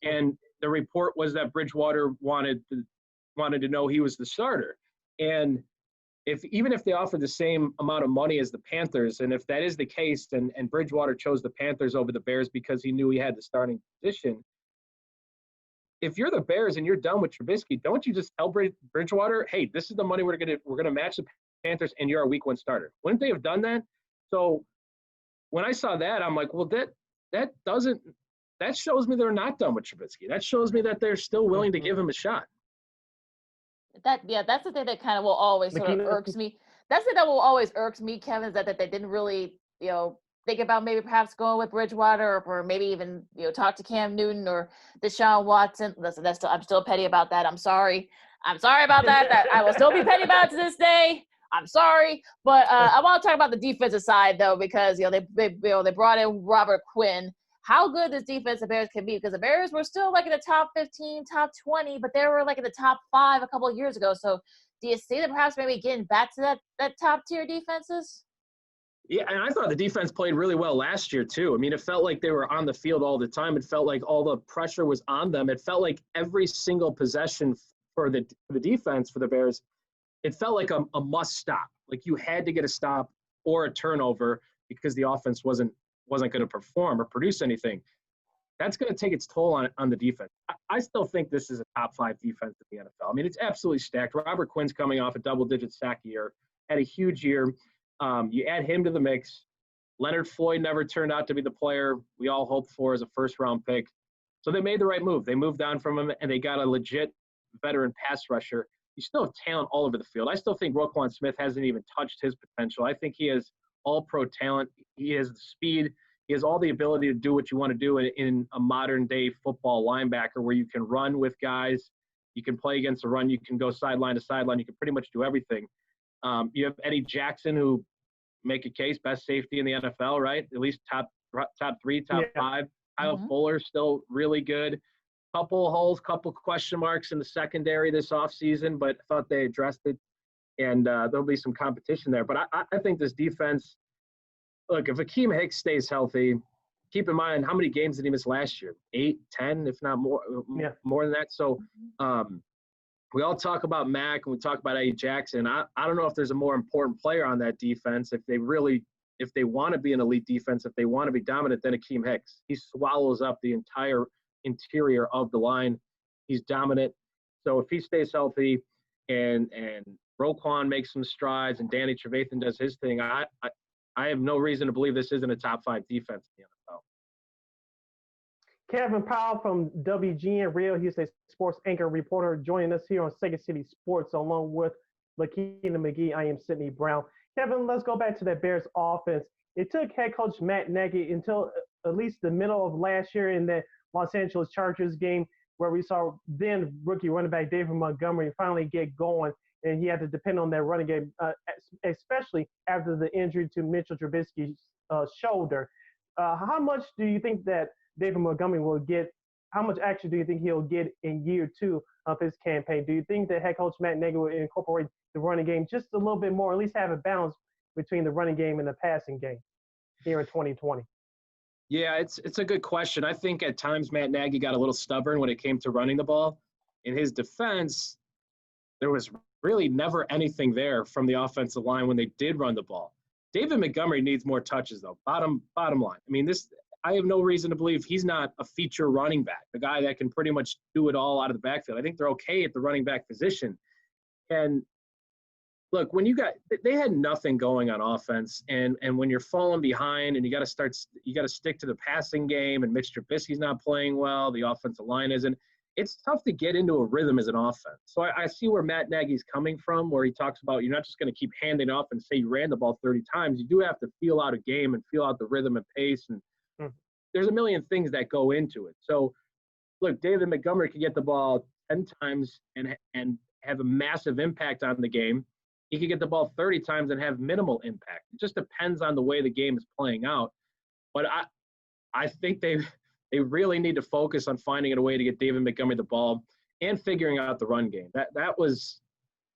and the report was that Bridgewater wanted to know he was the starter. And even if they offered the same amount of money as the Panthers, and if that is the case, and Bridgewater chose the Panthers over the Bears because he knew he had the starting position, if you're the Bears and you're done with Trubisky, don't you just tell Bridgewater, hey, this is the money we're gonna match the Panthers, and you're our week 1 starter? Wouldn't they have done that? So when I saw that, I'm like, well, that shows me they're not done with Trubisky. That shows me that they're still willing to give him a shot. That's the thing that kind of will always sort of irks me. That's the thing that will always irks me, Kevin, is that they didn't really, think about maybe perhaps going with Bridgewater or maybe even, talk to Cam Newton or Deshaun Watson. Listen, I'm still petty about that. I'm sorry about that. I will still be petty about it to this day. I'm sorry. But I want to talk about the defensive side, though, because, they brought in Robert Quinn. How good this defense the Bears can be, because the Bears were still like in the top 15, top 20, but they were like in the top 5 a couple of years ago. So do you see them perhaps maybe getting back to that top tier defenses? Yeah, and I thought the defense played really well last year too. I mean, it felt like they were on the field all the time. It felt like all the pressure was on them. It felt like every single possession for the defense for the Bears, it felt like a must stop. Like you had to get a stop or a turnover because the offense wasn't going to perform or produce anything. That's going to take its toll on the defense. I still think this is a top 5 defense in the NFL. I mean, it's absolutely stacked. Robert Quinn's coming off a double-digit sack year. had a huge year. You add him to the mix. Leonard Floyd never turned out to be the player we all hoped for as a first-round pick. So they made the right move. They moved on from him, and they got a legit veteran pass rusher. You still have talent all over the field. I still think Roquan Smith hasn't even touched his potential. I think he has all-pro talent. He has the speed. He has all the ability to do what you want to do in a modern-day football linebacker where you can run with guys. You can play against the run. You can go sideline to sideline. You can pretty much do everything. You have Eddie Jackson, who make a case, best safety in the NFL, right? At least top 3, top 5. Kyle Fuller still really good. Couple holes, couple question marks in the secondary this offseason, but I thought they addressed it, and there'll be some competition there. But I think this defense, look, if Akeem Hicks stays healthy, keep in mind how many games did he miss last year? 8, 10, if not more, more than that. So we all talk about Mack and we talk about Eddie Jackson. I don't know if there's a more important player on that defense if they want to be an elite defense, if they want to be dominant, than Akeem Hicks. He swallows up the entire interior of the line. He's dominant. So if he stays healthy and Roquan makes some strides and Danny Trevathan does his thing, I have no reason to believe this isn't a top 5 defense in the NFL. Kevin Powell from WGN Radio. He's a sports anchor reporter joining us here on Second City Sports along with Lakeena McGee. I am Sidney Brown. Kevin, let's go back to that Bears offense. It took head coach Matt Nagy until at least the middle of last year in that Los Angeles Chargers game where we saw then rookie running back David Montgomery finally get going, and he had to depend on that running game, especially after the injury to Mitchell Trubisky's shoulder. How much do you think that David Montgomery will get? How much action do you think he'll get in year 2 of his campaign? Do you think that head coach Matt Nagy will incorporate the running game just a little bit more, at least have a balance between the running game and the passing game here in 2020? Yeah, it's a good question. I think at times Matt Nagy got a little stubborn when it came to running the ball. In his defense, there was really never anything there from the offensive line when they did run the ball. David Montgomery needs more touches, though. Bottom line. I mean, I have no reason to believe he's not a feature running back, a guy that can pretty much do it all out of the backfield. I think they're okay at the running back position. And look, they had nothing going on offense, and when you're falling behind and you got to stick to the passing game, and Mitch Trubisky's not playing well, the offensive line isn't. It's tough to get into a rhythm as an offense. So I see where Matt Nagy's coming from, where he talks about you're not just going to keep handing off and say you ran the ball 30 times. You do have to feel out a game and feel out the rhythm and pace, and there's a million things that go into it. So, look, David Montgomery could get the ball 10 times and have a massive impact on the game. He could get the ball 30 times and have minimal impact. It just depends on the way the game is playing out. But I think they really need to focus on finding a way to get David Montgomery the ball and figuring out the run game. That was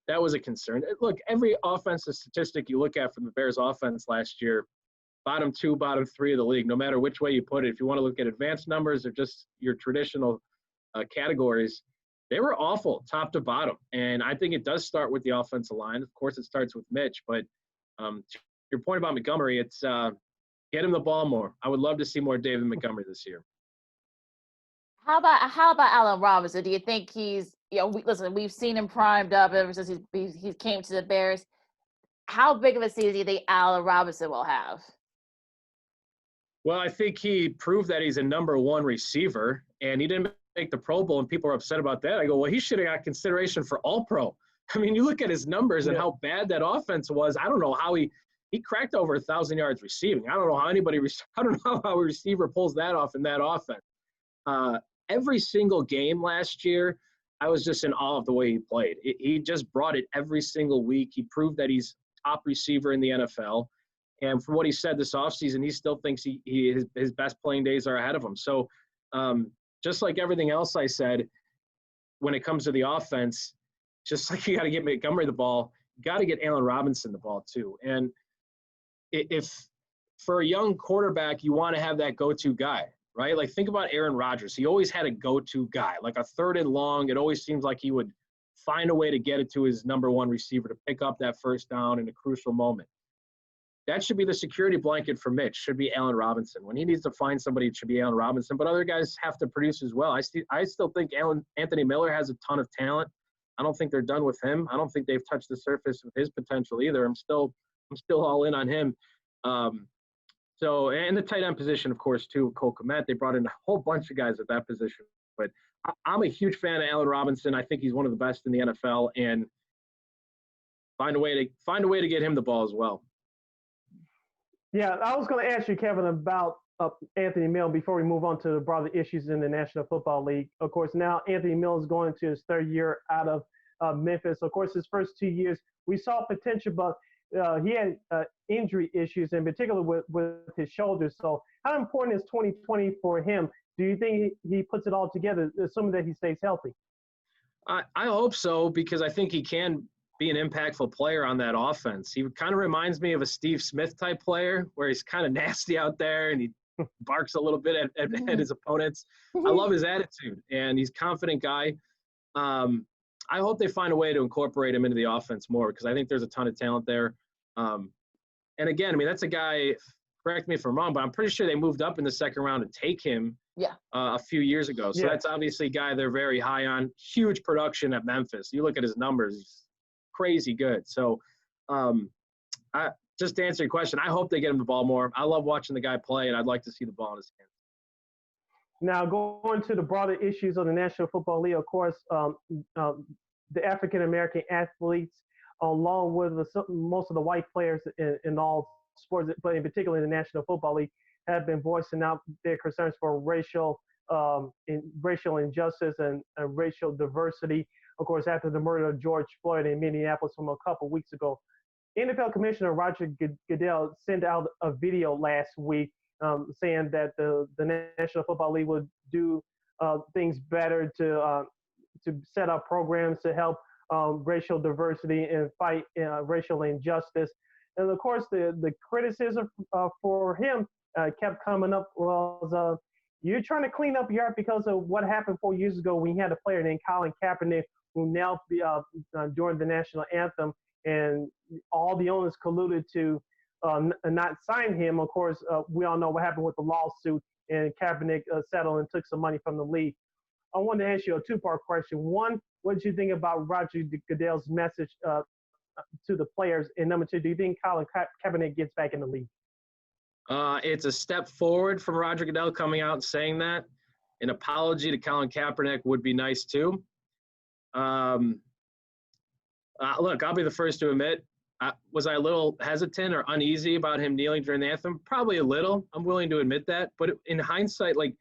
a concern. Look, every offensive statistic you look at from the Bears offense last year, bottom 2, bottom 3 of the league, no matter which way you put it, if you want to look at advanced numbers or just your traditional categories, they were awful top to bottom. And I think it does start with the offensive line. Of course, it starts with Mitch. But to your point about Montgomery, it's get him the ball more. I would love to see more David Montgomery this year. How about Allen Robinson? Do you think he's, listen, we've seen him primed up ever since he came to the Bears. How big of a season do you think Allen Robinson will have? Well, I think he proved that he's a number 1 receiver, and he didn't make the Pro Bowl, and people are upset about that. I go, well, he should have got consideration for All-Pro. I mean, you look at his numbers and how bad that offense was. I don't know how he cracked over 1,000 yards receiving. I don't know how a receiver pulls that off in that offense. Every single game last year, I was just in awe of the way he played. He just brought it every single week. He proved that he's top receiver in the NFL. And from what he said this offseason, he still thinks his best playing days are ahead of him. So just like everything else I said, when it comes to the offense, just like you got to get Montgomery the ball, you got to get Allen Robinson the ball too. And if for a young quarterback, you want to have that go-to guy, right? Like think about Aaron Rodgers. He always had a go-to guy, like a 3rd and long. It always seems like he would find a way to get it to his number 1 receiver to pick up that first down in a crucial moment. That should be the security blanket for Mitch, should be Allen Robinson. When he needs to find somebody, it should be Allen Robinson. But other guys have to produce as well. I still think Anthony Miller has a ton of talent. I don't think they're done with him. I don't think they've touched the surface of his potential either. I'm still all in on him. So, and the tight end position, of course, too, Cole Kmet. They brought in a whole bunch of guys at that position. But I'm a huge fan of Allen Robinson. I think he's one of the best in the NFL, and find a way to get him the ball as well. Yeah, I was going to ask you, Kevin, about Anthony Milne before we move on to the broader issues in the National Football League. Of course, now Anthony Milne is going to his third year out of Memphis. Of course, his first 2 years, we saw potential, but he had injury issues, in particular with his shoulders. So how important is 2020 for him? Do you think he puts it all together, assuming that he stays healthy? I hope so, because I think he can be an impactful player on that offense. He kind of reminds me of a Steve Smith type player, where he's kind of nasty out there and he barks a little bit at his opponents. I love his attitude, and he's a confident guy. I hope they find a way to incorporate him into the offense more, because I think there's a ton of talent there. And again, I mean, that's a guy, correct me if I'm wrong, but I'm pretty sure they moved up in the second round to take him a few years ago. So that's obviously a guy they're very high on. Huge production at Memphis. You look at his numbers, he's crazy good. So just to answer your question, I hope they get him the ball more. I love watching the guy play, and I'd like to see the ball in his hands. Now, going to the broader issues of the National Football League, of course, the African-American athletes, along with most of the white players in all sports, but in particular in the National Football League, have been voicing out their concerns for racial injustice and racial diversity. Of course, after the murder of George Floyd in Minneapolis from a couple weeks ago, NFL Commissioner Roger Goodell sent out a video last week saying that the National Football League would do things better to set up programs to help racial diversity and fight racial injustice. And of course, the criticism for him kept coming up was, you're trying to clean up your art because of what happened 4 years ago when you had a player named Colin Kaepernick who knelt during the national anthem, and all the owners colluded to not sign him. Of course, we all know what happened with the lawsuit, and Kaepernick settled and took some money from the league. I want to ask you a two-part question. One, what did you think about Roger Goodell's message to the players? And number two, do you think Colin Kaepernick gets back in the league? It's a step forward from Roger Goodell coming out and saying that. An apology to Colin Kaepernick would be nice too. Look, I'll be the first to admit, was I a little hesitant or uneasy about him kneeling during the anthem? Probably a little. I'm willing to admit that. But in hindsight, like,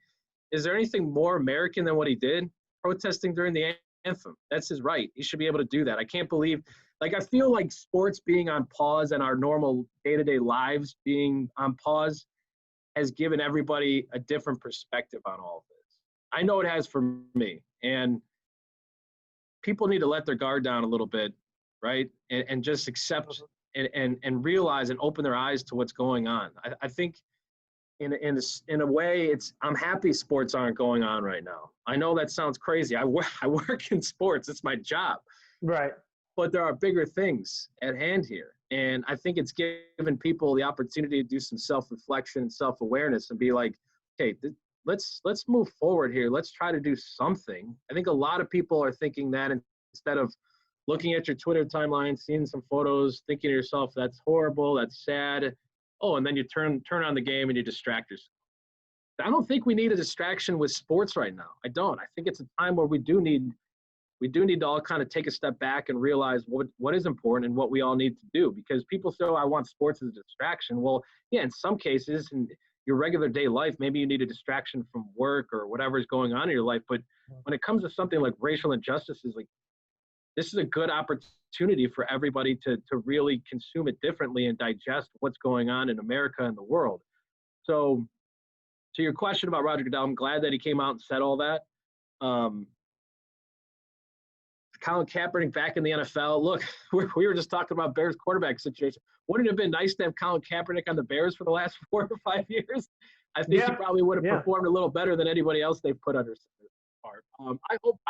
is there anything more American than what he did? Protesting during the anthem. That's his right. He should be able to do that. I can't believe, like, I feel like sports being on pause and our normal day-to-day lives being on pause has given everybody a different perspective on all of this. I know it has for me. And people need to let their guard down a little bit, right? And just accept and realize and open their eyes to what's going on. I think in a way, I'm happy sports aren't going on right now. I know that sounds crazy. I work in sports. It's my job. Right. But there are bigger things at hand here. And I think it's given people the opportunity to do some self-reflection and self-awareness and be like, okay, let's move forward here. Let's try to do something. I think a lot of people are thinking that instead of looking at your Twitter timeline, seeing some photos, thinking to yourself, that's horrible, that's sad. Oh, and then you turn on the game and you distract yourself. I don't think we need a distraction with sports right now. I don't. I think it's a time where we do need to all kind of take a step back and realize what is important and what we all need to do. Because people say, oh, I want sports as a distraction. Well, yeah, in some cases, in your regular day life, maybe you need a distraction from work or whatever is going on in your life. But when it comes to something like racial injustices, like, this is a good opportunity for everybody to really consume it differently and digest what's going on in America and the world. So to your question about Roger Goodell, I'm glad that he came out and said all that. Colin Kaepernick back in the NFL. Look, we were just talking about Bears quarterback situation. Wouldn't it have been nice to have Colin Kaepernick on the Bears for the last 4 or 5 years? I think he probably would have performed a little better than anybody else they've put under part. I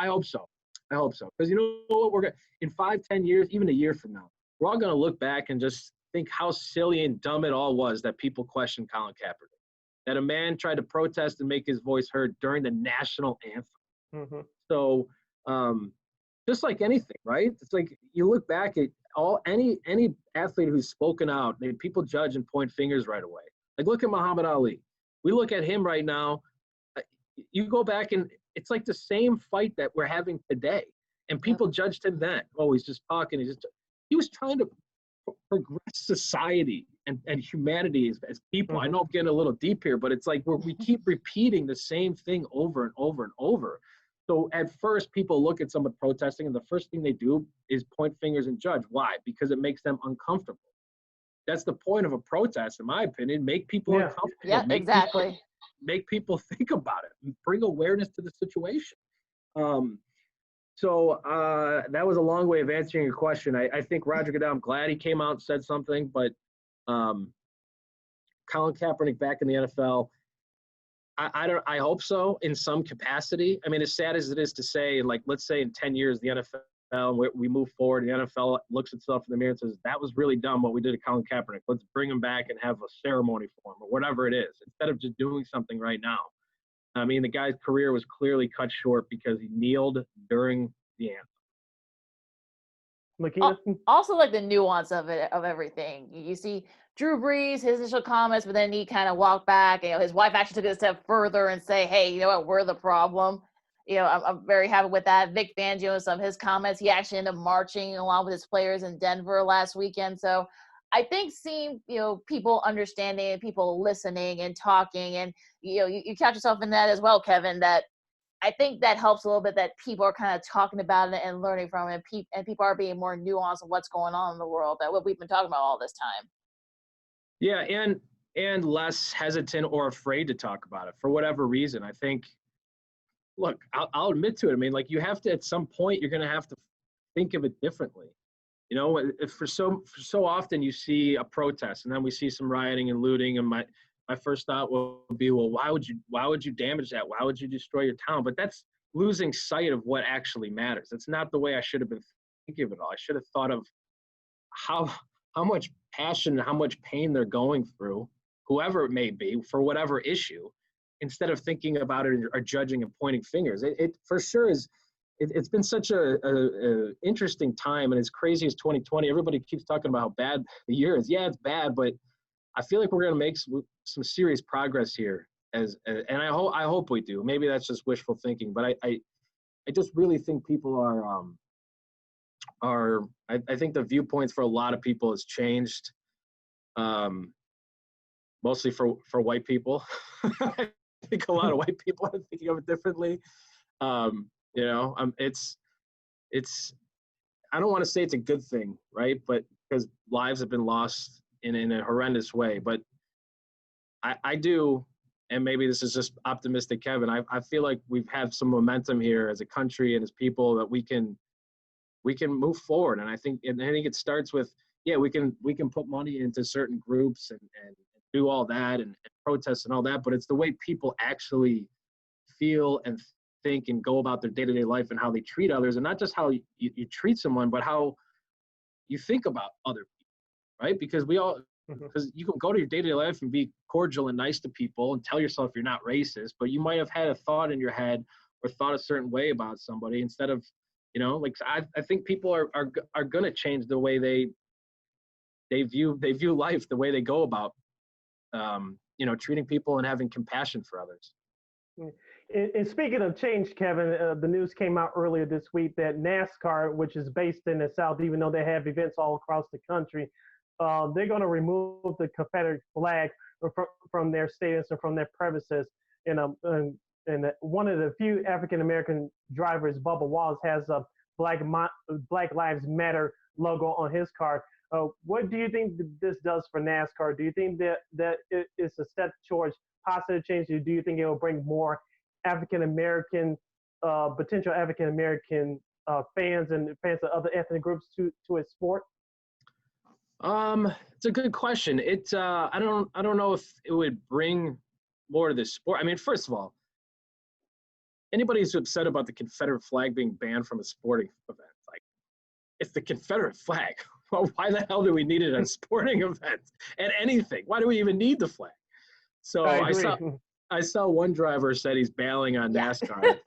hope so. I hope so. Because you know what? We're going in 5-10 years, even a year from now, we're all going to look back and just think how silly and dumb it all was that people questioned Colin Kaepernick. That a man tried to protest and make his voice heard during the national anthem. Mm-hmm. So just like anything, right? It's like you look back at any athlete who's spoken out, people judge and point fingers right away. Like look at Muhammad Ali. We look at him right now. You go back and it's like the same fight that we're having today, and people judged him then. Oh, he's just talking. He was trying to progress society and humanity as people. I know I'm getting a little deep here, but it's like we keep repeating the same thing over and over and over. So at first, people look at someone protesting, and the first thing they do is point fingers and judge. Why? Because it makes them uncomfortable. That's the point of a protest, in my opinion. Make people uncomfortable. Yeah, exactly. Make people think about it. Bring awareness to the situation. So that was a long way of answering your question. I think Roger Goodell, I'm glad he came out and said something, but Colin Kaepernick back in the NFL, I hope so in some capacity. I mean, as sad as it is to say, like, let's say in 10 years, the NFL, we move forward, the NFL looks itself in the mirror and says, that was really dumb what we did to Colin Kaepernick. Let's bring him back and have a ceremony for him or whatever it is, instead of just doing something right now. I mean, the guy's career was clearly cut short because he kneeled during the anthem. Also, like the nuance of it, of everything. You see Drew Brees, his initial comments, but then he kind of walked back. You know, his wife actually took it a step further and say, "Hey, you know what? We're the problem." You know, I'm very happy with that. Vic Fangio and some of his comments. He actually ended up marching along with his players in Denver last weekend. So I think seeing, you know, people understanding and people listening and talking, and you know, you catch yourself in that as well, Kevin. That I think that helps a little bit, that people are kind of talking about it and learning from it, and people are being more nuanced of what's going on in the world, that what we've been talking about all this time. Yeah, and less hesitant or afraid to talk about it for whatever reason. I think, look, I'll admit to it. I mean, like, you have to, at some point, you're going to have to think of it differently. You know, if for so often you see a protest and then we see some rioting and looting, and my first thought will be, well, why would you damage that? Why would you destroy your town? But that's losing sight of what actually matters. That's not the way I should have been thinking of it all. I should have thought of how much passion and how much pain they're going through, whoever it may be, for whatever issue, instead of thinking about it or judging and pointing fingers. It for sure is. It's been such a interesting time, and as crazy as 2020, everybody keeps talking about how bad the year is. Yeah, it's bad, but I feel like we're going to make some serious progress here, and I hope we do. Maybe that's just wishful thinking, but I just really think people I think the viewpoints for a lot of people has changed, mostly for white people. I think a lot of white people are thinking of it differently. You know, it's I don't want to say it's a good thing, right? But because lives have been lost in a horrendous way. But I do, and maybe this is just optimistic, Kevin, I feel like we've had some momentum here as a country and as people that we can move forward. And I think it starts with, we can put money into certain groups and do all that and protest and all that, but it's the way people actually feel and think and go about their day-to-day life and how they treat others, and not just how you treat someone, but how you think about other people, right? Because because you can go to your day-to-day life and be cordial and nice to people and tell yourself you're not racist, but you might have had a thought in your head or thought a certain way about somebody instead of, you know, like I think people are going to change the way they view life, the way they go about, you know, treating people and having compassion for others. And speaking of change, Kevin, the news came out earlier this week that NASCAR, which is based in the South, even though they have events all across the country, they're going to remove the Confederate flag from their stadiums and from their premises. And one of the few African-American drivers, Bubba Wallace, has a Black Lives Matter logo on his car. What do you think this does for NASCAR? Do you think that it is a step towards positive change? Or do you think it will bring more African-American, potential African-American fans and fans of other ethnic groups to its sport? It's a good question. I don't know if it would bring more to this sport. I mean, first of all, anybody who's upset about the Confederate flag being banned from a sporting event, like, it's the Confederate flag. Well, why the hell do we need it at a sporting event? At anything? Why do we even need the flag? So I saw one driver said he's bailing on NASCAR.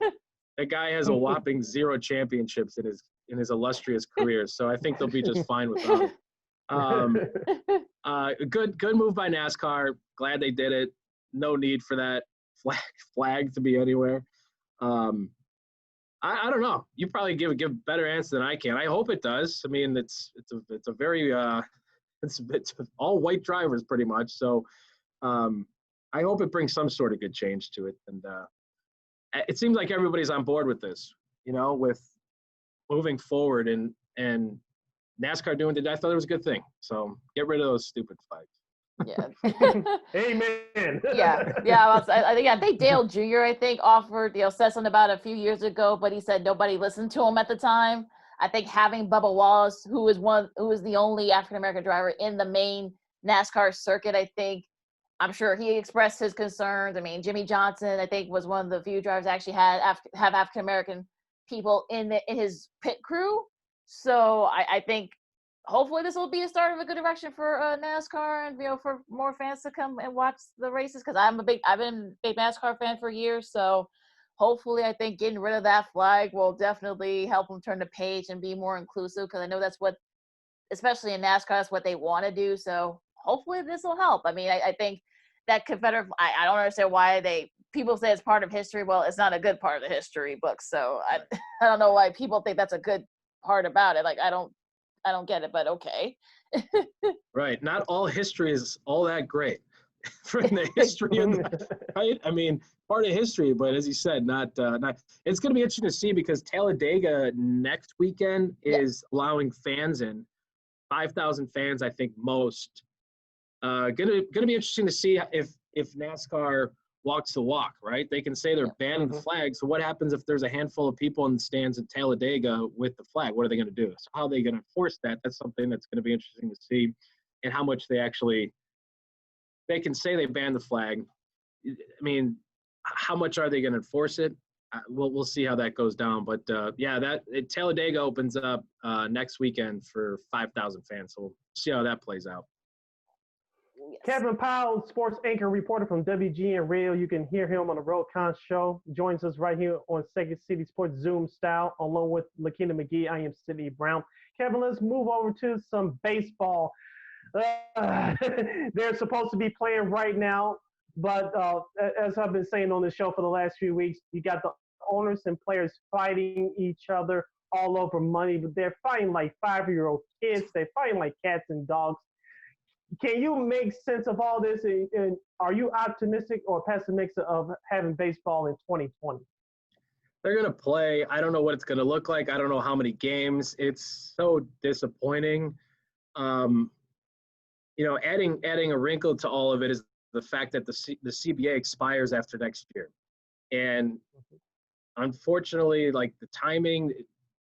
That guy has a whopping 0 championships in his illustrious career, so I think they'll be just fine without him. Good move by NASCAR. Glad they did it. No need for that flag to be anywhere. I don't know. You probably give a better answer than I can. I hope it does. I mean, it's a very it's all white drivers pretty much. So I hope it brings some sort of good change to it. And it seems like everybody's on board with this, with moving forward and NASCAR doing it. I thought it was a good thing. So get rid of those stupid flags. Yeah. Amen. Yeah. I think Dale Jr. offered, said something about it a few years ago, but he said nobody listened to him at the time. I think having Bubba Wallace, who is the only African American driver in the main NASCAR circuit, I'm sure he expressed his concerns. I mean, Jimmy Johnson, I think, was one of the few drivers that actually have African American people in his pit crew. So I think hopefully this will be a start of a good direction for NASCAR and for more fans to come and watch the races, because I've been a big NASCAR fan for years. So hopefully I think getting rid of that flag will definitely help them turn the page and be more inclusive, because I know that's what, especially in NASCAR, that's what they want to do. So hopefully this will help. I mean, I think that Confederate, I don't understand why people say it's part of history. Well, it's not a good part of the history book. So I don't know why people think that's a good part about it. Like, I don't get it, but okay. Right. Not all history is all that great from the history of right? I mean, part of history, but as you said, not it's going to be interesting to see, because Talladega next weekend is allowing fans in, 5,000 fans, I think most. Gonna be interesting to see if NASCAR walks the walk, right? They can say they're banning the flag. So what happens if there's a handful of people in the stands at Talladega with the flag? What are they going to do? So how are they going to enforce that? That's something that's going to be interesting to see, and how much they can say they banned the flag. I mean, how much are they going to enforce it? We'll see how that goes down. But Talladega opens up next weekend for 5,000 fans. So we'll see how that plays out. Kevin Powell, sports anchor reporter from WGN Radio. You can hear him on the Road Con Show. Joins us right here on Second City Sports Zoom style, along with Lakeena McGee. I am Sidney Brown. Kevin, let's move over to some baseball. They're supposed to be playing right now, but as I've been saying on the show for the last few weeks, you got the owners and players fighting each other all over money, but they're fighting like 5-year-old kids. They're fighting like cats and dogs. Can you make sense of all this? And are you optimistic or pessimistic of having baseball in 2020? They're going to play. I don't know what it's going to look like. I don't know how many games. It's so disappointing. Adding a wrinkle to all of it is the fact that the CBA expires after next year. And unfortunately, like the timing,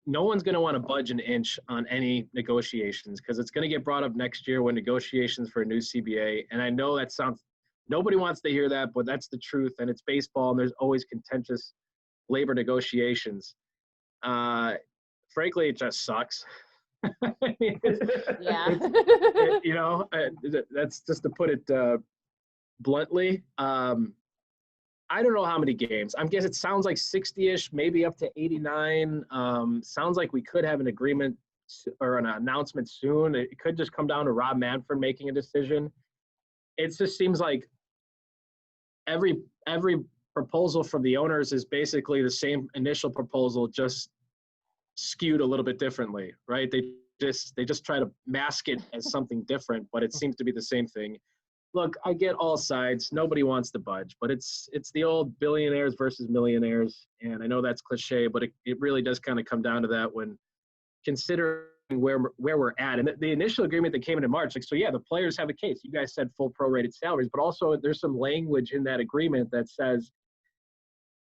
no one's going to want to budge an inch on any negotiations, because it's going to get brought up next year when negotiations for a new CBA. And I know nobody wants to hear that, but that's the truth. And it's baseball, and there's always contentious labor negotiations. Frankly, it just sucks. Yeah. That's just to put it bluntly. I don't know how many games. I guess it sounds like 60-ish, maybe up to 89. Sounds like we could have an agreement or an announcement soon. It could just come down to Rob Manfred making a decision. It just seems like every proposal from the owners is basically the same initial proposal, just skewed a little bit differently, right? They just try to mask it as something different, but it seems to be the same thing. Look, I get all sides. Nobody wants to budge, but it's the old billionaires versus millionaires. And I know that's cliche, but it really does kind of come down to that when considering where we're at. And the initial agreement that came in March, the players have a case. You guys said full prorated salaries, but also there's some language in that agreement that says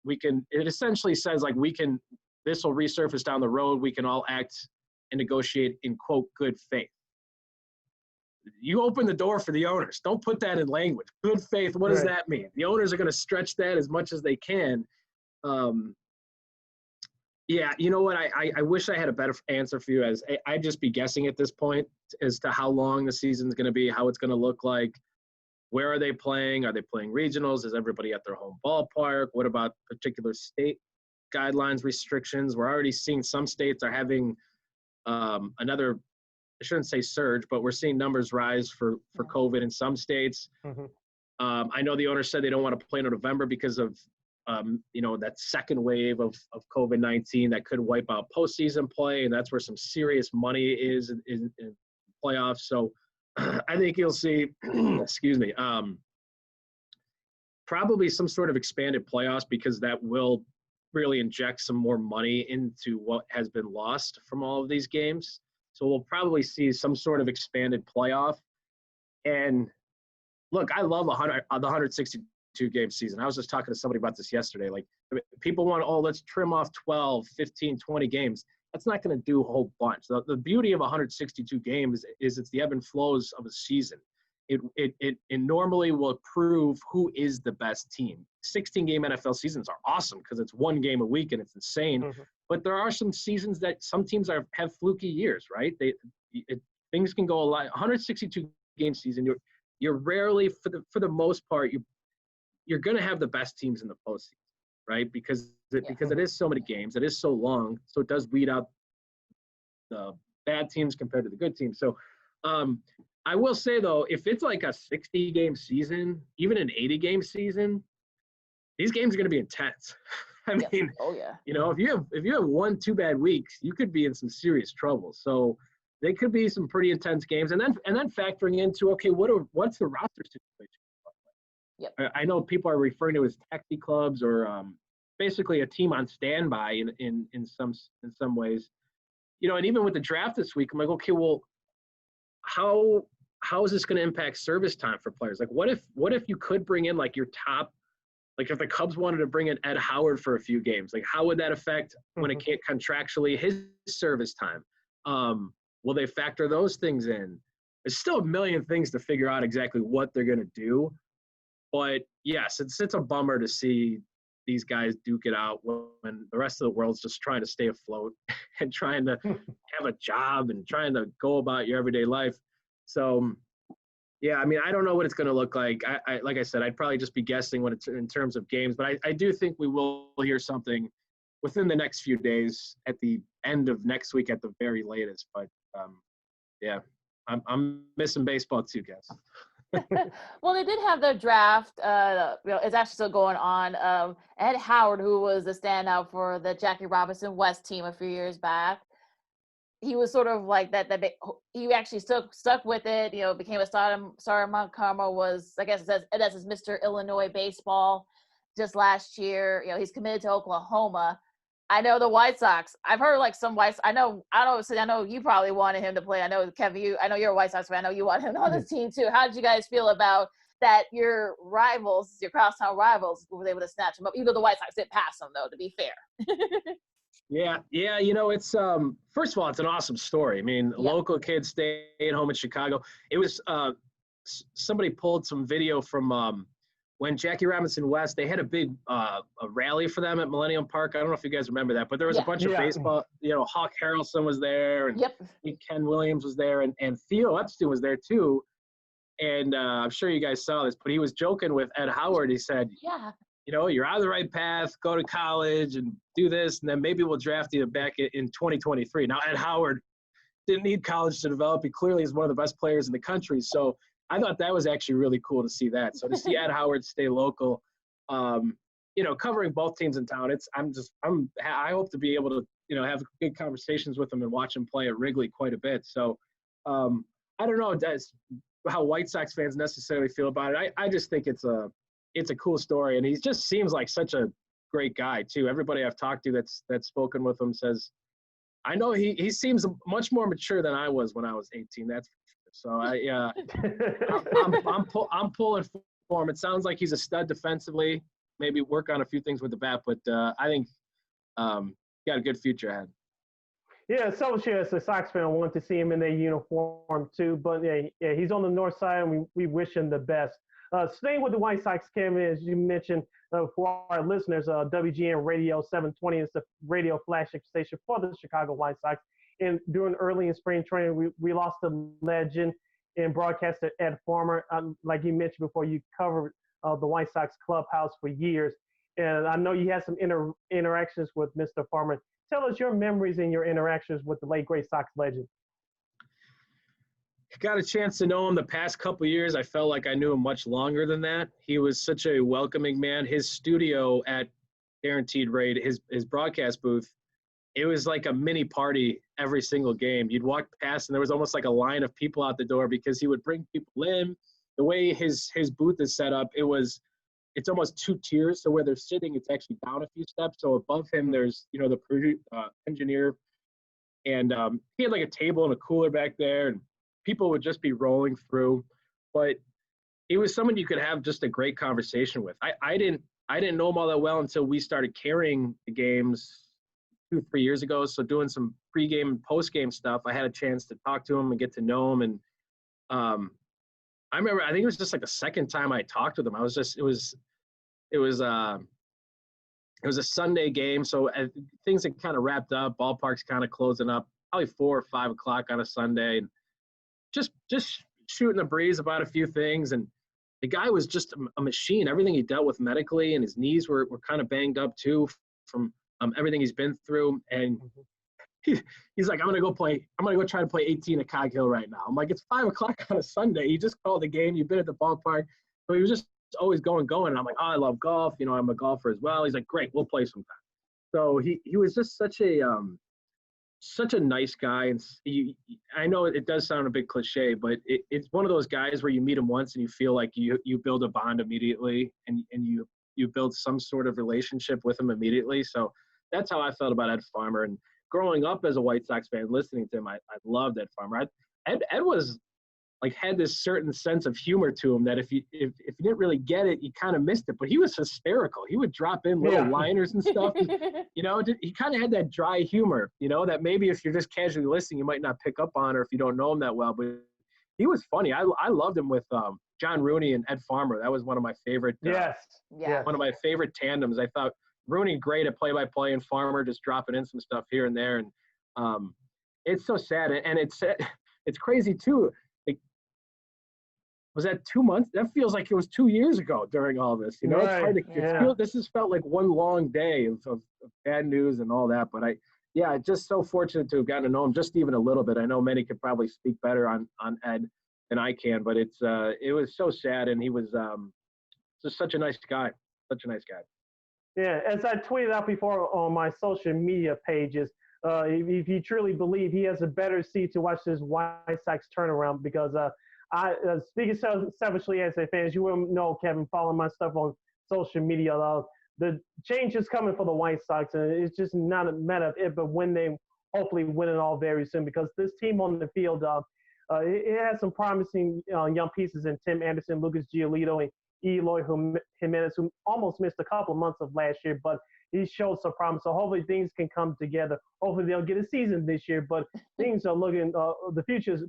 it essentially says this will resurface down the road. We can all act and negotiate in, quote, good faith. You open the door for the owners. Don't put that in language. Good faith, what does that mean? The owners are going to stretch that as much as they can. You know what? I wish I had a better answer for you. As I'd just be guessing at this point as to how long the season's going to be, how it's going to look like. Where are they playing? Are they playing regionals? Is everybody at their home ballpark? What about particular state? guidelines, restrictions. We're already seeing some states are having another, I shouldn't say surge, but we're seeing numbers rise for COVID in some states. Mm-hmm. I know the owner said they don't want to play in November because of, that second wave of COVID-19 that could wipe out postseason play, and that's where some serious money is in playoffs. So I think you'll see, excuse me, probably some sort of expanded playoffs, because that will really inject some more money into what has been lost from all of these games. So we'll probably see some sort of expanded playoff. And look, I love the 162 game season. I was just talking to somebody about this yesterday. Like, people want, let's trim off 12, 15, 20 games. That's not going to do a whole bunch. The beauty of 162 games is it's the ebb and flows of a season. It normally will prove who is the best team. 16-game NFL seasons are awesome because it's one game a week and it's insane. Mm-hmm. But there are some seasons that some teams have fluky years, right? Things can go a lot. 162-game season, you're rarely, for the most part, you're going to have the best teams in the postseason, right? Because it is so many games, it is so long, so it does weed out the bad teams compared to the good teams. So I will say, though, if it's like a 60-game season, even an 80-game season, these games are going to be intense. I mean, if you have 1-2 bad weeks, you could be in some serious trouble. So they could be some pretty intense games, and then factoring into, okay, what's the roster situation? Yep. I know people are referring to as taxi clubs, or basically a team on standby in some ways. And even with the draft this week, I'm like, okay, well, how is this going to impact service time for players? Like, what if you could bring in like your top, like if the Cubs wanted to bring in Ed Howard for a few games, like how would that affect when it can't contractually his service time? Will they factor those things in? There's still a million things to figure out exactly what they're going to do. But yes, it's a bummer to see these guys duke it out when the rest of the world's just trying to stay afloat and trying to have a job and trying to go about your everyday life. So, yeah, I mean, I don't know what it's going to look like. I like I said, I'd probably just be guessing what it's in terms of games, but I do think we will hear something within the next few days, at the end of next week at the very latest. But yeah, I'm missing baseball too, guys. Well, they did have their draft. It's actually still going on. Ed Howard, who was the standout for the Jackie Robinson West team a few years back, he was sort of like that. He actually stuck with it. Became a starter in Montgomery. Was, I guess that's his Mr. Illinois baseball. Just last year, he's committed to Oklahoma. I know the White Sox. I've heard like some White. I know you probably wanted him to play. I know, Kevin, I know you're a White Sox fan. I know you want him on this team too. How did you guys feel about that? Your rivals, your crosstown rivals, were able to snatch him up. Even though the White Sox did pass him, though, to be fair. Yeah. It's first of all, it's an awesome story. I mean, local kids staying home in Chicago. It was somebody pulled some video from when Jackie Robinson West, they had a big a rally for them at Millennium Park. I don't know if you guys remember that, but there was a bunch of baseball. Hawk Harrelson was there, and Ken Williams was there, and Theo Epstein was there too. And I'm sure you guys saw this, but he was joking with Ed Howard. He said, you're on the right path, go to college and do this, and then maybe we'll draft you back in 2023. Now, Ed Howard didn't need college to develop. He clearly is one of the best players in the country. So I thought that was actually really cool to see that. So to see Ed Howard stay local, covering both teams in town, I hope to be able to, have good conversations with him and watch him play at Wrigley quite a bit. So I don't know how White Sox fans necessarily feel about it. I just think it's a cool story, and he just seems like such a great guy too. Everybody I've talked to that's spoken with him says, I know he seems much more mature than I was when I was 18. That's so I'm pulling for him. It sounds like he's a stud defensively. Maybe work on a few things with the bat, but I think got a good future ahead. Yeah, so sure as a Sox fan, I want to see him in their uniform too. But yeah, he's on the north side, and we wish him the best. Staying with the White Sox, Kevin, as you mentioned, for our listeners, WGN Radio 720 is the radio flagship station for the Chicago White Sox. And during early in spring training, we lost a legend and broadcaster Ed Farmer. Like you mentioned before, you covered the White Sox clubhouse for years. and I know you had some interactions with Mr. Farmer. Tell us your memories and your interactions with the late great Sox legend. Got a chance to know him the past couple of years. I felt like I knew him much longer than that. He was such a welcoming man. His studio at Guaranteed Rate, his broadcast booth, it was like a mini party every single game. You'd walk past and there was almost like a line of people out the door because he would bring people in. The way his booth is set up, it's almost two tiers. So where they're sitting, it's actually down a few steps. So above him, there's, the engineer, and he had like a table and a cooler back there, and people would just be rolling through. But he was someone you could have just a great conversation with. I didn't know him all that well until we started carrying the games 2-3 years ago. So doing some pregame and postgame stuff, I had a chance to talk to him and get to know him. And I remember, I think it was just like the second time I talked with him. It was a Sunday game, so things had kind of wrapped up. Ballpark's kind of closing up, probably 4 or 5 o'clock on a Sunday, and just shooting the breeze about a few things. And the guy was just a machine. Everything he dealt with medically, and his knees were kind of banged up too from everything he's been through. And he's like, I'm gonna go try to play 18 at Cog Hill right now. I'm like, it's 5 o'clock on a Sunday. You just called the game. You've been at the ballpark. So he was just always going. And I'm like, oh, I love golf. I'm a golfer as well. He's like, great, we'll play sometime. So he was just such a nice guy. And I know it does sound a bit cliche, but it's one of those guys where you meet him once and you feel like you build a bond immediately, and you build some sort of relationship with him immediately. So that's how I felt about Ed Farmer. And growing up as a White Sox fan, listening to him, I loved Ed Farmer. Ed was like, had this certain sense of humor to him that if you didn't really get it, you kind of missed it. But he was hysterical. He would drop in little liners and stuff. He kind of had that dry humor, that maybe if you're just casually listening, you might not pick up on, or if you don't know him that well. But he was funny. I loved him with John Rooney and Ed Farmer. That was one of my favorite. One of my favorite tandems. I thought Rooney great at play-by-play, and Farmer just dropping in some stuff here and there. And it's so sad, and it's crazy too. Was that 2 months? That feels like it was 2 years ago during all this. It's hard to this has felt like one long day of bad news and all that. But just so fortunate to have gotten to know him just even a little bit. I know many could probably speak better on Ed than I can, but it was so sad, and he was just such a nice guy. Such a nice guy. Yeah, as I tweeted out before on my social media pages, if you truly believe he has a better seat to watch this White Sox turnaround, because speaking selfishly as a fan, as you will know, Kevin, following my stuff on social media, the change is coming for the White Sox, and it's just not a matter of if, but when they hopefully win it all very soon, because this team on the field, it has some promising young pieces in Tim Anderson, Lucas Giolito, and Eloy Jimenez, who almost missed a couple of months of last year, but he showed some promise. So hopefully things can come together. Hopefully they'll get a season this year, but things are looking, the future is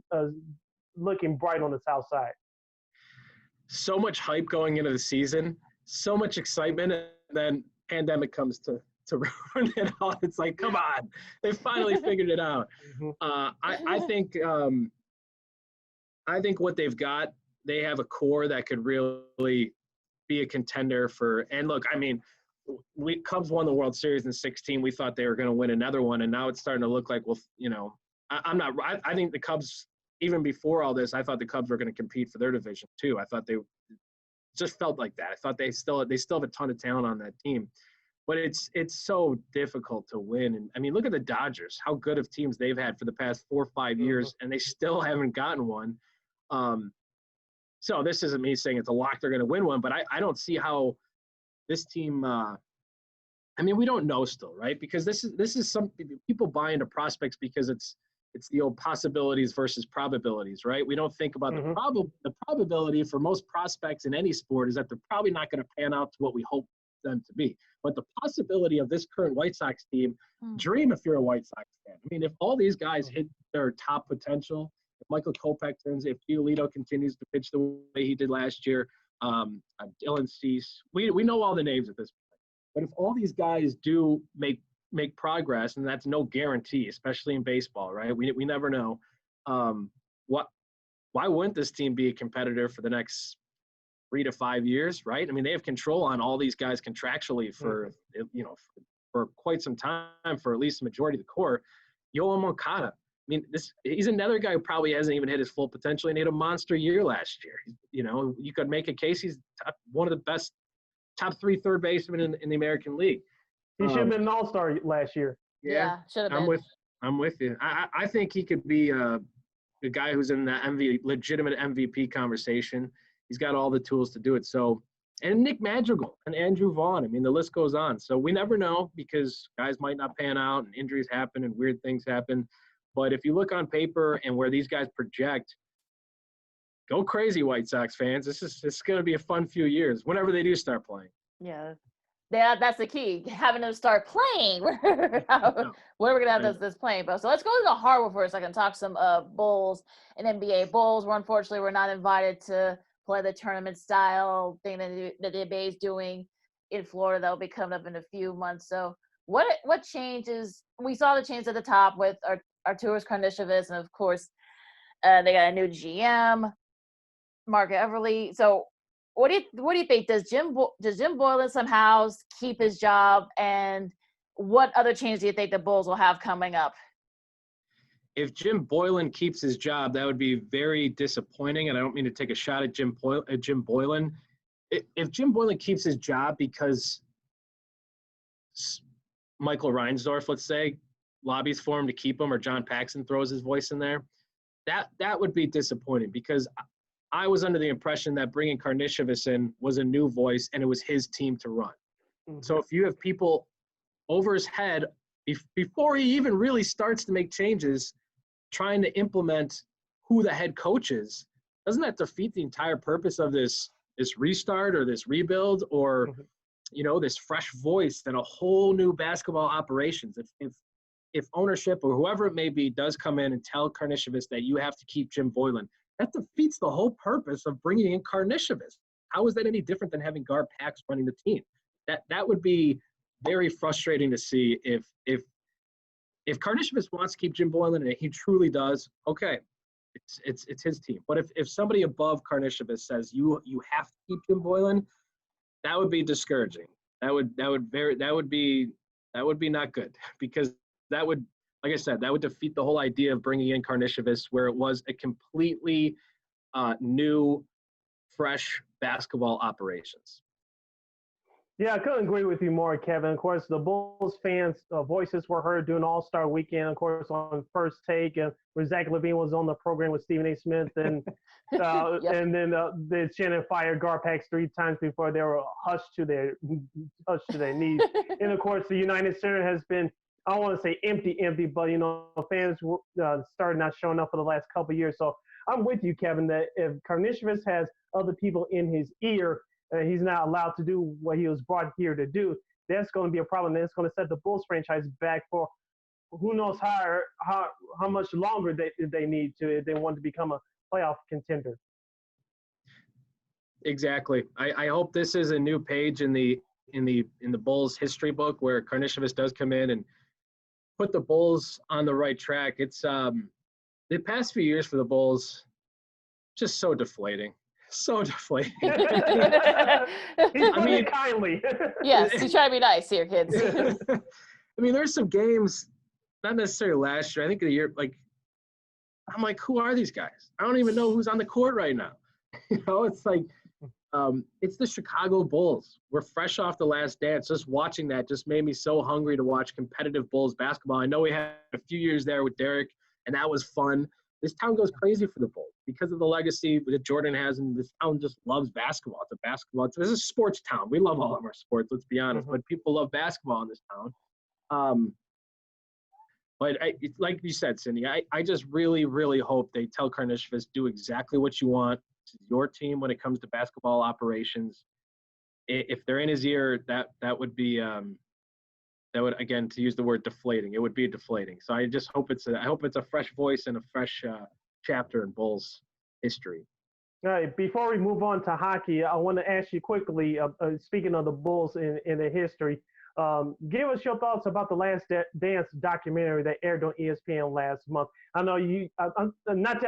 looking bright on the South Side. So much hype going into the season, so much excitement, and then pandemic comes to ruin it all. It's like, come on, they finally figured it out. I think what they've got, they have a core that could really be a contender for. And look, I mean, Cubs won the World Series in 2016. We thought they were going to win another one, and now it's starting to look like, well, I think the Cubs, even before all this, I thought the Cubs were going to compete for their division too. I thought they just felt like that. I thought they still have a ton of talent on that team, but it's so difficult to win. And I mean, look at the Dodgers, how good of teams they've had for the past 4 or 5 years, and they still haven't gotten one. So this isn't me saying it's a lock they're going to win one, but I don't see how this team. I mean, we don't know still, right? Because this is some people buy into prospects because it's the old possibilities versus probabilities, right? We don't think about the probability for most prospects in any sport is that they're probably not going to pan out to what we hope them to be. But the possibility of this current White Sox team, dream if you're a White Sox fan. I mean, if all these guys hit their top potential, if Michael Kopech if Giolito continues to pitch the way he did last year, Dylan Cease, we know all the names at this point. But if all these guys do make progress, and that's no guarantee, especially in baseball, right? We never know. Why wouldn't this team be a competitor for the next 3 to 5 years, right? I mean, they have control on all these guys contractually for, for quite some time, for at least the majority of the core. Yoel Moncada, I mean, he's another guy who probably hasn't even hit his full potential and he had a monster year last year. You could make a case he's one of the best top 3 third basemen in the American League. He should have been an all-star last year. Yeah, should have been. I'm with you. I think he could be a guy who's in the legitimate MVP conversation. He's got all the tools to do it. So, and Nick Madrigal and Andrew Vaughn. I mean, the list goes on. So we never know because guys might not pan out and injuries happen and weird things happen. But if you look on paper and where these guys project, go crazy, White Sox fans. This is going to be a fun few years whenever they do start playing. Yeah. That's the key, having them start playing. When are we going to have this playing? But so let's go to the hardwood for a second, talk some Bulls and NBA. Bulls, unfortunately, we're not invited to play the tournament style thing that the NBA is doing in Florida. That'll be coming up in a few months. So what changes? We saw the change at the top with Arturas Karnisovas, and of course, they got a new GM, Mark Everly. So what do you think? Does Jim Boylen somehow keep his job, and what other changes do you think the Bulls will have coming up? If Jim Boylen keeps his job, that would be very disappointing, and I don't mean to take a shot at Jim Boylen. If Jim Boylen keeps his job because Michael Reinsdorf, let's say, lobbies for him to keep him, or John Paxson throws his voice in there, that would be disappointing because I was under the impression that bringing Karnisovas in was a new voice and it was his team to run. Mm-hmm. So if you have people over his head before he even really starts to make changes, trying to implement who the head coach is, doesn't that defeat the entire purpose of this restart or this rebuild or, this fresh voice and a whole new basketball operations? If ownership or whoever it may be does come in and tell Karnisovas that you have to keep Jim Boylen, that defeats the whole purpose of bringing in Karnisovas. How is that any different than having Gar Pax running the team? That would be very frustrating to see if Karnisovas wants to keep Jim Boylen, and he truly does, okay, it's his team. But if somebody above Karnisovas says you have to keep Jim Boylen, that would be discouraging. That would be not good because that would, like I said, that would defeat the whole idea of bringing in Karnisovas, where it was a completely new, fresh basketball operations. Yeah, I couldn't agree with you more, Kevin. Of course, the Bulls fans' voices were heard during All-Star Weekend, of course, on First Take, where Zach LaVine was on the program with Stephen A. Smith, and yep. And then the Shannon fired Gar Pax 3 times before they were hushed to their knees. And of course, the United Center has been, I don't want to say empty, but fans started not showing up for the last couple of years. So I'm with you, Kevin, that if Karnisovas has other people in his ear, he's not allowed to do what he was brought here to do, that's going to be a problem. And it's going to set the Bulls franchise back for who knows how much longer they need to if they want to become a playoff contender. Exactly. I hope this is a new page in the Bulls history book where Karnisovas does come in and put the Bulls on the right track. It's the past few years for the Bulls just so deflating. So deflating. He's putting it kindly. Yes, he's trying to be nice here, kids. I mean, there's some games, not necessarily last year. I think the year, I'm like, who are these guys? I don't even know who's on the court right now. It's like, it's the Chicago Bulls. We're fresh off the Last Dance. Just watching that just made me so hungry to watch competitive Bulls basketball. I know we had a few years there with Derek, and that was fun. This town goes crazy for the Bulls because of the legacy that Jordan has, and this town just loves basketball. This is a sports town. We love all of our sports, let's be honest, but people love basketball in this town. But like you said, Sidney, I just really, really hope they tell Karnisovas, do exactly what you want. This is your team when it comes to basketball operations. If they're in his ear, that would be that would, again, to use the word deflating, it would be deflating. So I just hope it's a fresh voice and a fresh chapter in Bulls history. All right, before we move on to hockey, I want to ask you quickly, speaking of the Bulls in their history, give us your thoughts about the Last Dance documentary that aired on ESPN last month. I know you, not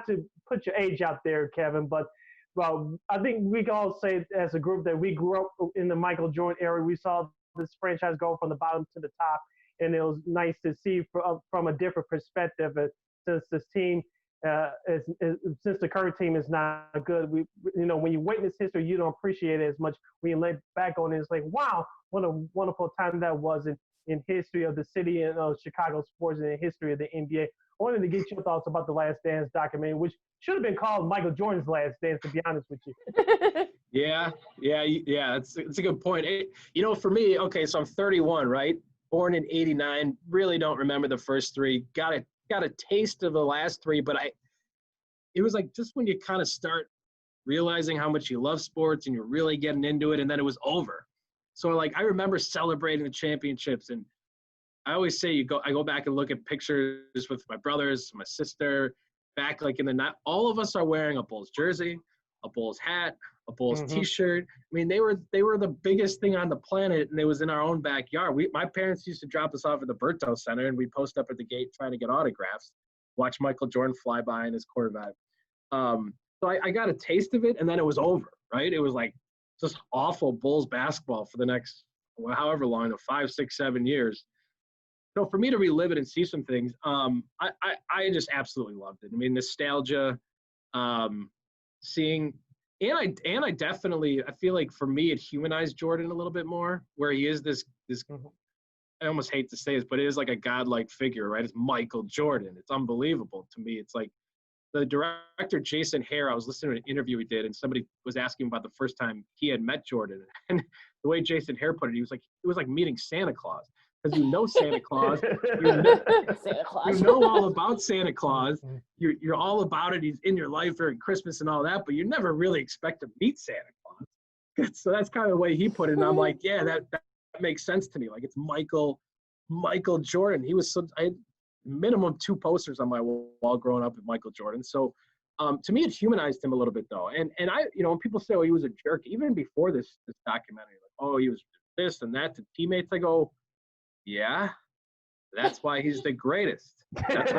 to put your age out there, Kevin, but well, I think we can all say as a group that we grew up in the Michael Jordan era. We saw this franchise go from the bottom to the top, and it was nice to see from a different perspective. Since this team, since the current team is not good, when you witness history, you don't appreciate it as much. When you look back on it, it's like, wow, what a wonderful time that was in history of the city and Chicago sports and in history of the NBA. I wanted to get your thoughts about the Last Dance documentary, which should have been called Michael Jordan's Last Dance, to be honest with you. Yeah. It's a good point. For me, okay, so I'm 31, right? Born in '89. Really don't remember the first three. Got a taste of the last three, but it was like just when you kind of start realizing how much you love sports and you're really getting into it, and then it was over. So like I remember celebrating the championships, and I always say I go back and look at pictures with my brothers, my sister, back like in the night. All of us are wearing a Bulls jersey, a Bulls hat, a Bulls T-shirt. I mean, they were the biggest thing on the planet, and it was in our own backyard. My parents used to drop us off at the Berto Center, and we'd post up at the gate trying to get autographs, watch Michael Jordan fly by in his Corvette. So I got a taste of it, and then it was over, right? It was like just awful Bulls basketball for the next however long, 5, 6, 7 years. So for me to relive it and see some things, I just absolutely loved it. I mean, nostalgia, seeing, and I definitely, I feel like for me, it humanized Jordan a little bit more, where he is this, I almost hate to say this, but it is like a godlike figure, right? It's Michael Jordan. It's unbelievable to me. It's like the director, Jason Hare, I was listening to an interview he did, and somebody was asking about the first time he had met Jordan. And the way Jason Hare put it, he was like, it was like meeting Santa Claus. Because you know Santa Claus, Santa Claus. You know all about Santa Claus. You're all about it. He's in your life during Christmas and all that, but you never really expect to meet Santa Claus. So that's kind of the way he put it. And I'm like, yeah, that makes sense to me. Like it's Michael Jordan. He was I had minimum 2 posters on my wall growing up with Michael Jordan. So to me, it humanized him a little bit though. And I, when people say, oh, he was a jerk, even before this documentary, like, oh, he was this and that to teammates, I go, yeah, that's why he's the greatest. That's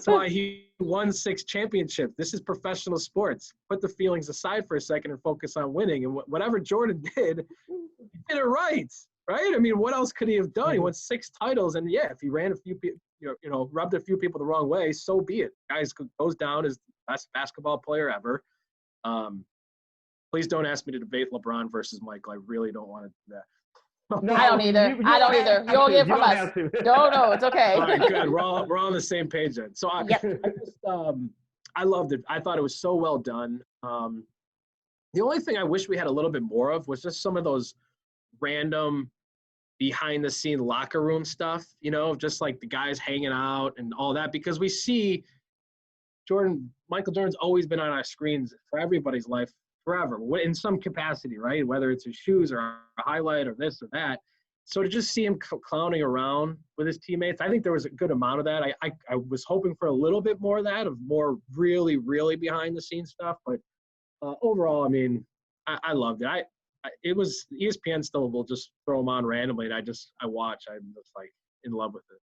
why he won 6 championships. This is professional sports. Put the feelings aside for a second and focus on winning. And whatever Jordan did, he did it right? I mean, what else could he have done? He won 6 titles, and yeah, if he ran a few people, rubbed a few people the wrong way, so be it. Guys goes down as the best basketball player ever. Please don't ask me to debate LeBron versus Michael. I really don't want to do that. No, I don't either. I don't either. You'll get from us. No, it's okay. All right, good. We're on the same page then. So I loved it. I thought it was so well done. The only thing I wish we had a little bit more of was just some of those random behind the scene locker room stuff, just like the guys hanging out and all that, because we see Michael Jordan's always been on our screens for everybody's life forever, in some capacity, right? Whether it's his shoes or a highlight or this or that. So to just see him clowning around with his teammates, I think there was a good amount of that. I was hoping for a little bit more of that, of more really, really behind the scenes stuff. But overall, I mean, I loved it. It was ESPN still will just throw them on randomly, and I watch. I'm just like in love with it.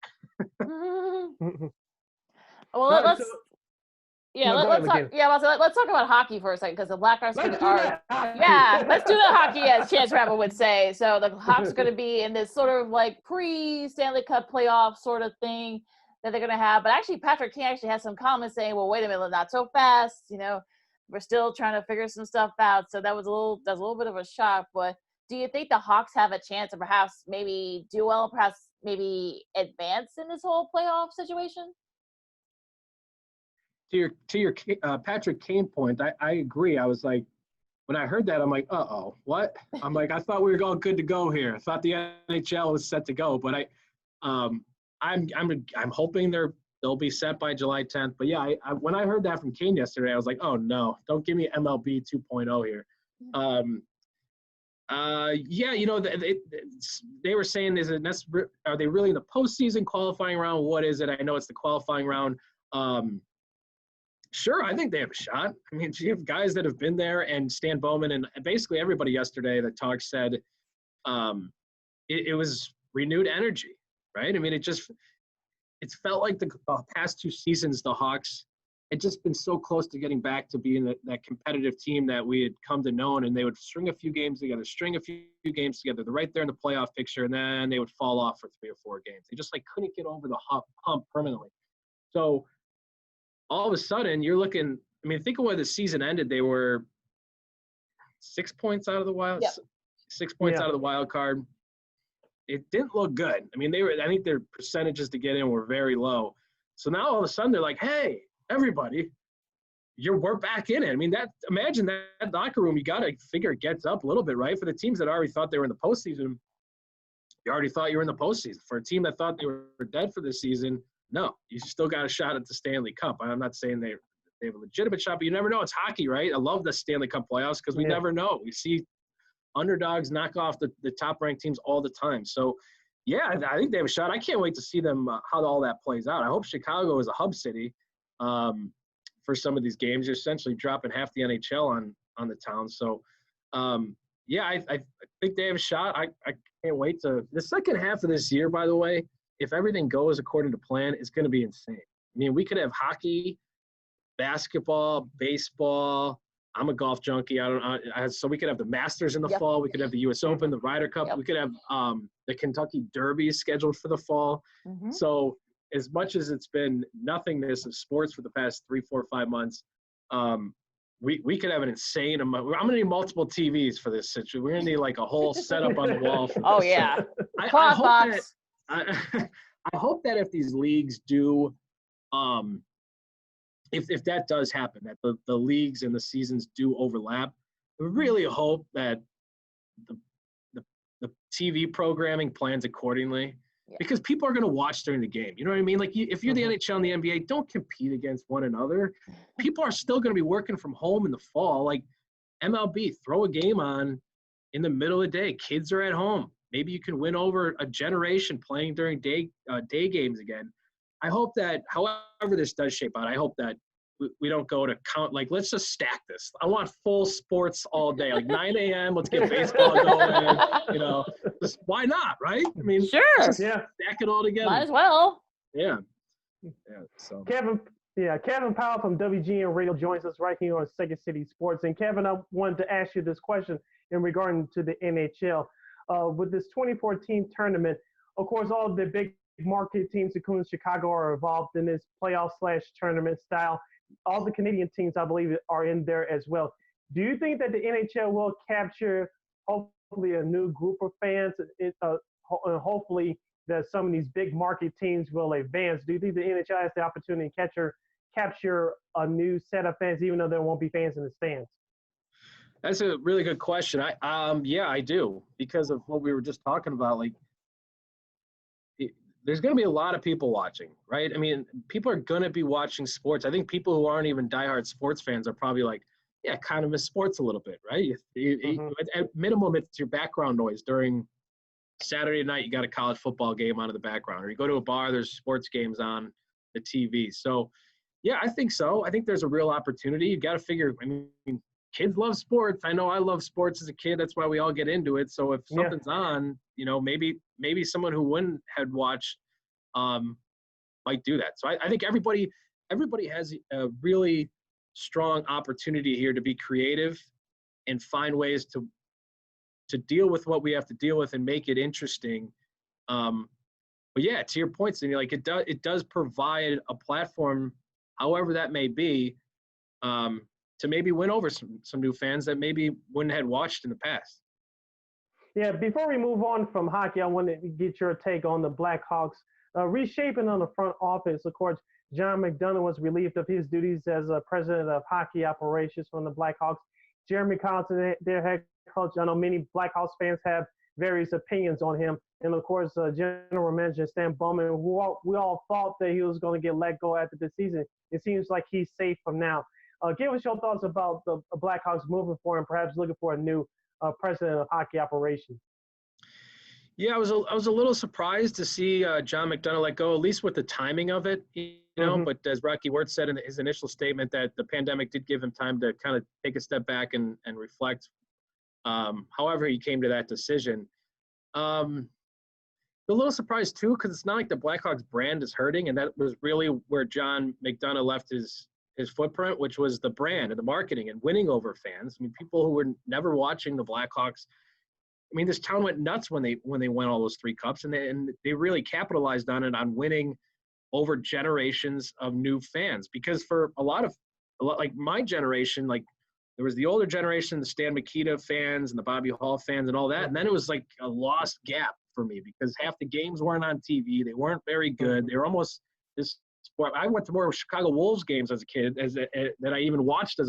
Well, let's talk about hockey for a second, because the Blackhawks are. Yeah, let's do the hockey, as Chance Rapper would say. So the Hawks are going to be in this sort of like pre-Stanley Cup playoff sort of thing that they're going to have. But actually, Patrick King actually has some comments saying, "Well, wait a minute, not so fast. We're still trying to figure some stuff out." So that was a little bit of a shock. But do you think the Hawks have a chance to perhaps maybe do well, perhaps maybe advance in this whole playoff situation? To your Patrick Kane point, I agree. I was like, when I heard that, I'm like, uh-oh, what? I'm like, I thought we were all good to go here. I thought the NHL was set to go, but I'm hoping they'll be set by July 10th. But yeah, when I heard that from Kane yesterday, I was like, oh no, don't give me MLB 2.0 here. They were saying, are they really in the postseason qualifying round? What is it? I know it's the qualifying round. Sure, I think they have a shot. I mean, you have guys that have been there, and Stan Bowman and basically everybody yesterday that talked said it was renewed energy, right? I mean, it's felt like the past 2 seasons the Hawks had just been so close to getting back to being that competitive team that we had come to know, and they would string a few games together. They're right there in the playoff picture, and then they would fall off for 3 or 4 games. They just like couldn't get over the hump permanently. So all of a sudden you're looking, I mean, think of where the season ended. They were 6 points out of the wild, Yep. 6 points out of the wild card. It didn't look good. I mean, I think their percentages to get in were very low. So now all of a sudden they're like, hey, everybody, we're back in it. I mean, imagine that locker room, you got to figure it gets up a little bit, right? For the teams that already thought they were in the postseason, you already thought you were in the postseason. For a team that thought they were dead for this season, no, you still got a shot at the Stanley Cup. I'm not saying they have a legitimate shot, but you never know. It's hockey, right? I love the Stanley Cup playoffs because we never know. We see underdogs knock off the top-ranked teams all the time. So, yeah, I think they have a shot. I can't wait to see them how all that plays out. I hope Chicago is a hub city for some of these games. You're essentially dropping half the NHL on the town. So, yeah, I think they have a shot. I can't wait to – the second half of this year, by the way, if everything goes according to plan, it's going to be insane. I mean, we could have hockey, basketball, baseball. I'm a golf junkie. So we could have the Masters in the fall. We could have the U.S. Open, the Ryder Cup. We could have the Kentucky Derby scheduled for the fall. Mm-hmm. So as much as it's been nothingness of sports for the past 3, 4, 5 months, we could have an insane amount. I'm going to need multiple TVs for this situation. We're going to need like a whole setup on the wall for this. Oh, yeah. I hope that if these leagues do if that does happen, that the leagues and the seasons do overlap, I really hope that the TV programming plans accordingly, because people are going to watch during the game. You know what I mean? Like if you're the NHL and the NBA, don't compete against one another. People are still going to be working from home in the fall. Like MLB, throw a game on in the middle of the day. Kids are at home. Maybe you can win over a generation playing during day games again. I hope that, however this does shape out, I hope that we don't go to count, like, let's just stack this. I want full sports all day, like 9 a.m., let's get baseball going, just why not, right? I mean, sure. Stack it all together. Might as well. Yeah. So Kevin Powell from WGN Radio joins us right here on Second City Sports. And Kevin, I wanted to ask you this question in regarding to the NHL. With this 2014 tournament, of course, all of the big market teams, including Chicago, are involved in this playoff/tournament style. All the Canadian teams, I believe, are in there as well. Do you think that the NHL will capture, hopefully, a new group of fans, and hopefully that some of these big market teams will advance? Do you think the NHL has the opportunity to capture a new set of fans, even though there won't be fans in the stands? That's a really good question. I do, because of what we were just talking about. Like, there's going to be a lot of people watching, right? I mean, people are going to be watching sports. I think people who aren't even diehard sports fans are probably like, yeah, kind of miss sports a little bit, right? At minimum, it's your background noise during Saturday night. You got a college football game on in the background, or you go to a bar, there's sports games on the TV. So, yeah, I think so. I think there's a real opportunity. You got to figure, I mean, kids love sports. I know I love sports as a kid. That's why we all get into it. So if something's on, maybe someone who wouldn't have watched might do that. So I think everybody has a really strong opportunity here to be creative and find ways to deal with what we have to deal with and make it interesting. But yeah, to your point, Sidney, like it does provide a platform, however that may be, to maybe win over some new fans that maybe wouldn't have watched in the past. Yeah, before we move on from hockey, I wanted to get your take on the Blackhawks reshaping on the front office. Of course, John McDonough was relieved of his duties as president of hockey operations from the Blackhawks. Jeremy Colliton, their head coach. I know many Blackhawks fans have various opinions on him. And, of course, General Manager Stan Bowman, who we all thought that he was going to get let go after the season. It seems like he's safe from now. Give us your thoughts about the Blackhawks moving forward and perhaps looking for a new president of hockey operations. Yeah, I was a little surprised to see John McDonough let go, at least with the timing of it, But as Rocky Wirtz said in his initial statement, that the pandemic did give him time to kind of take a step back and reflect. However, he came to that decision. A little surprised too, because it's not like the Blackhawks brand is hurting, and that was really where John McDonough left his his footprint, which was the brand and the marketing and winning over fans. I mean, people who were never watching the Blackhawks. I mean, this town went nuts when they won all those 3 cups, and they really capitalized on it, on winning over generations of new fans. Because for a lot like my generation, like there was the older generation, the Stan Mikita fans and the Bobby Hall fans and all that, and then it was like a lost gap for me because half the games weren't on TV. They weren't very good. They were almost this sport. I went to more Chicago Wolves games as a kid that I even watched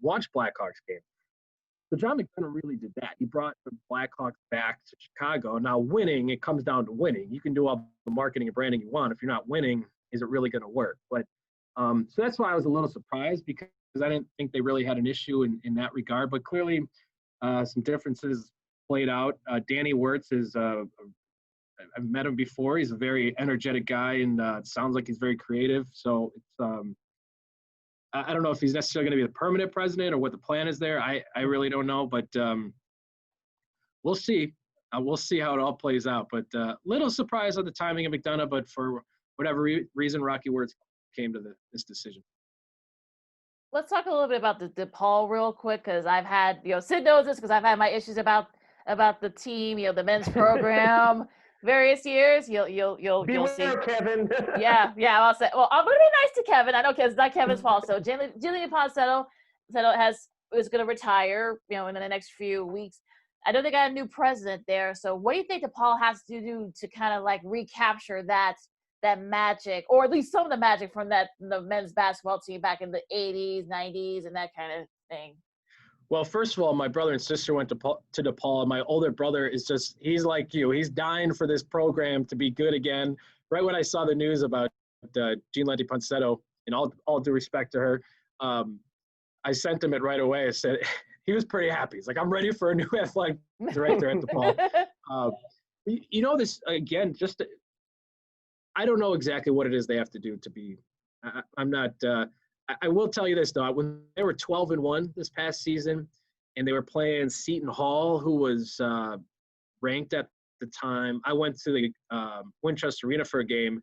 watched Blackhawks games. So John McDonough really did that. He brought the Blackhawks back to Chicago. Now winning, it comes down to winning. You can do all the marketing and branding you want. If you're not winning, is it really going to work? But so that's why I was a little surprised, because I didn't think they really had an issue in that regard. But clearly some differences played out. Danny Wirtz is I've met him before. He's a very energetic guy, and it sounds like he's very creative. So it's I don't know if he's necessarily going to be the permanent president or what the plan is there. I really don't know, but we'll see. We'll see how it all plays out. But little surprise on the timing of McDonough, but for whatever reason, Rocky Wirtz came to this decision. Let's talk a little bit about the DePaul real quick, because I've had, Sid knows this because I've had my issues about the team, the men's program, various years. You'll see. Kevin. Yeah. I'll say. Well, I'm gonna be nice to Kevin. I know it's not Kevin's fault. So Jillian Ponsetto is gonna retire, in the next few weeks. I know they got a new president there. So what do you think DePaul has to do to kind of like recapture that magic, or at least some of the magic from the men's basketball team back in the 80s, 90s, and that kind of thing? Well, first of all, my brother and sister went to DePaul. And my older brother he's like you. He's dying for this program to be good again. Right when I saw the news about Jean Lenti Ponsetto, and all due respect to her, I sent him it right away. I said, he was pretty happy. He's like, I'm ready for a new athletic director at DePaul. This, again, I don't know exactly what it is they have to do to be – I'm not I will tell you this, though. When they were 12-1 this past season, and they were playing Seton Hall, who was ranked at the time, I went to the Winchester Arena for a game,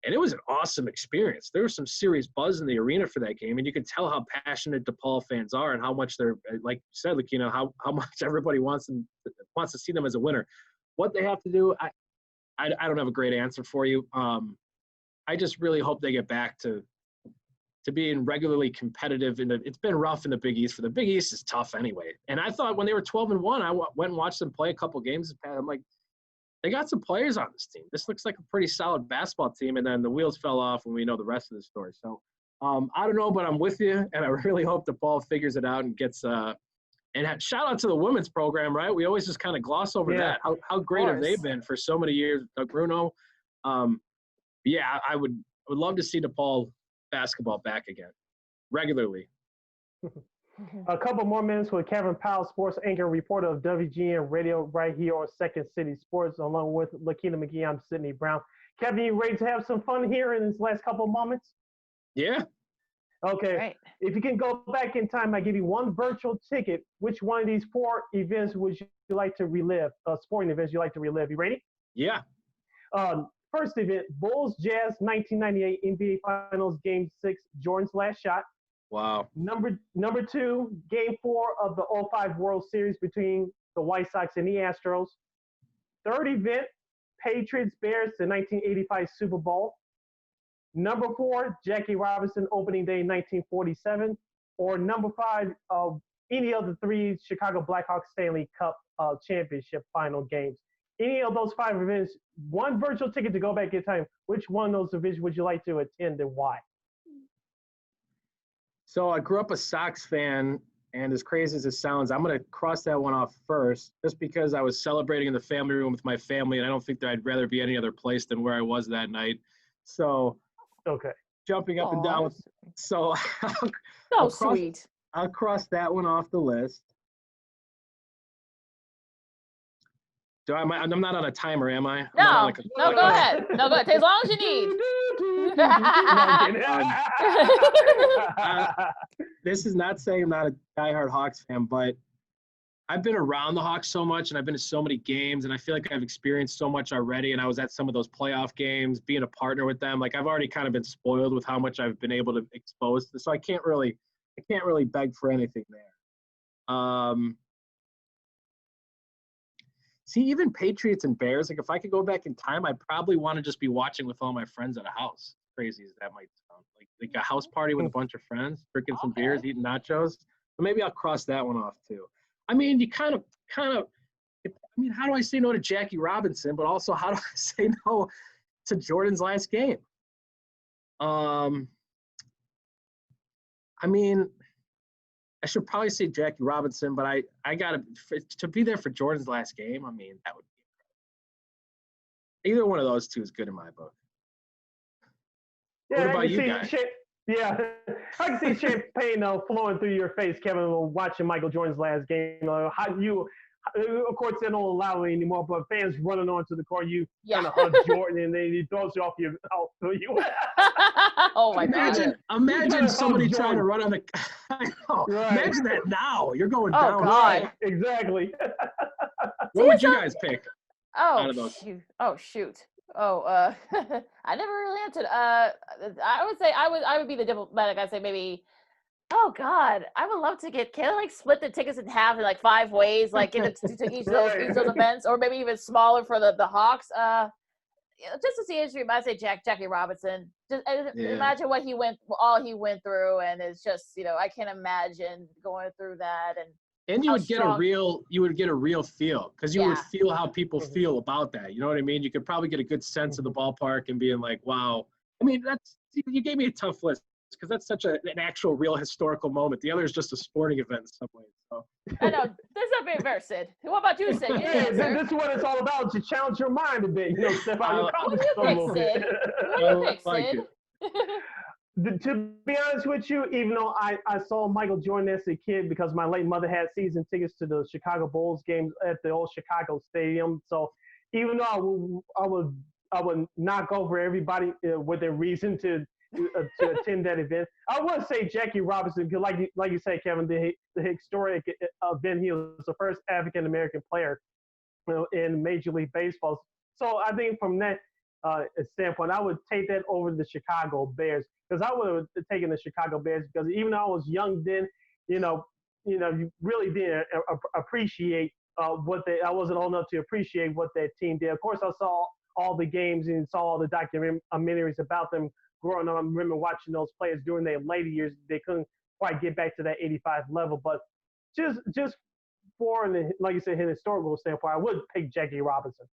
and it was an awesome experience. There was some serious buzz in the arena for that game, and you could tell how passionate DePaul fans are and how much they're, like you said, Lakeena, how much everybody wants to see them as a winner. What they have to do, I don't have a great answer for you. I just really hope they get back to being regularly competitive. It's been rough in the Big East. For the Big East is tough anyway. And I thought when they were 12-1, I went and watched them play a couple games. I'm like, they got some players on this team. This looks like a pretty solid basketball team. And then the wheels fell off, and we know the rest of the story. So I don't know, but I'm with you, and I really hope DePaul figures it out and gets and shout out to the women's program, right? We always just kind of gloss over that. How great have they been for so many years, Doug Bruno? I would love to see DePaul basketball back again regularly. A couple more minutes with Kevin Powell, sports anchor, reporter of WGN Radio, right here on Second City Sports, along with Lakeena McGee. I'm Sidney Brown. Kevin, you ready to have some fun here in this last couple of moments? Yeah. Okay. Right. If you can go back in time, I give you one virtual ticket. Which one of these 4 events would you like to relive? Sporting events you like to relive? You ready? Yeah. First event, Bulls Jazz 1998 NBA Finals Game 6, Jordan's last shot. Wow. Number 2, Game 4 of the 05 World Series between the White Sox and the Astros. Third event, Patriots Bears, the 1985 Super Bowl. Number 4, Jackie Robinson opening day 1947. Or number 5, any of the 3 Chicago Blackhawks Stanley Cup championship final games. Any of those 5 events, one virtual ticket to go back in time. Which one of those events would you like to attend and why? So I grew up a Sox fan, and as crazy as it sounds, I'm going to cross that one off first, just because I was celebrating in the family room with my family, and I don't think that I'd rather be any other place than where I was that night. So okay, jumping up and down. So sweet. I'll cross that one off the list. I'm not on a timer, am I? No, go ahead. No, go ahead. Take as long as you need. This is not saying I'm not a diehard Hawks fan, but I've been around the Hawks so much, and I've been to so many games, and I feel like I've experienced so much already. And I was at some of those playoff games, being a partner with them. Like I've already kind of been spoiled with how much I've been able to expose. So I can't really beg for anything there. See, even Patriots and Bears. Like if I could go back in time, I'd probably want to just be watching with all my friends at a house. Crazy as that might sound, like a house party with a bunch of friends, drinking some beers, eating nachos. But maybe I'll cross that one off too. I mean, you kind of. I mean, how do I say no to Jackie Robinson? But also, how do I say no to Jordan's last game? I mean, I should probably say Jackie Robinson, but I gotta to be there for Jordan's last game. I mean, that would be either one of those two is good in my book. Yeah, What about you guys? Yeah, I can see champagne flowing through your face, Kevin, watching Michael Jordan's last game. How you, of course, they don't allow it anymore, but fans running onto the court, you kind of hug Jordan, and then he throws you off you. Oh my God! Imagine somebody trying to run on the. I know. Right. Imagine that now. You're going down. God. Right. Exactly. What would you guys pick? Oh shoot! Oh shoot! I never really answered. I would say I would be the diplomatic. I'd say maybe. Oh God, I would love to can I like split the tickets in half in like 5 ways, like give it to each of those events, or maybe even smaller for the Hawks. Just to see his dream, I'd say Jackie Robinson. Just imagine all he went through, and it's just I can't imagine going through that And you would get a real feel because you would feel how people feel about that. You know what I mean? You could probably get a good sense of the ballpark and being like, wow. I mean, you gave me a tough list because that's such an actual real historical moment. The other is just a sporting event in some ways. So. I know. This is not being fair, Sid. What about you, Sid? This is what it's all about, to challenge your mind a bit. Step out your comfort zone a little bit. What do you think, Sid? To be honest with you, even though I saw Michael Jordan as a kid because my late mother had season tickets to the Chicago Bulls games at the old Chicago Stadium, so even though I would knock over everybody with their reason to attend that event, I would say Jackie Robinson because, like you say, Kevin, the historic event. He was the first African American player in Major League Baseball. So I think from that standpoint, I would take that over the Chicago Bears because I would have taken the Chicago Bears because even though I was young then, you really didn't appreciate I wasn't old enough to appreciate what that team did. Of course, I saw all the games and saw all the documentaries about them growing up. I remember watching those players during their later years. They couldn't quite get back to that 85 level, but just for, like you said, in a historical standpoint, I would pick Jackie Robinson.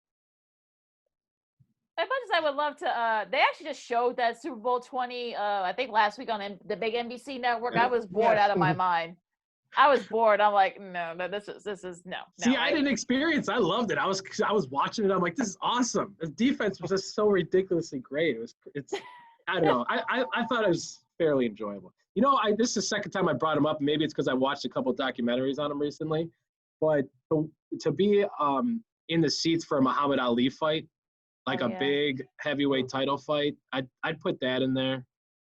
As much as I would love to, they actually just showed that Super Bowl 20, I think last week on the big NBC network. I was bored out of my mind. I was bored. I'm like, no, this is no. See, I didn't experience. I loved it. I was watching it. I'm like, this is awesome. The defense was just so ridiculously great. It's I don't know. I thought it was fairly enjoyable. This is the second time I brought him up. Maybe it's because I watched a couple of documentaries on him recently. But to be in the seats for a Muhammad Ali fight, like a big heavyweight title fight, I'd put that in there.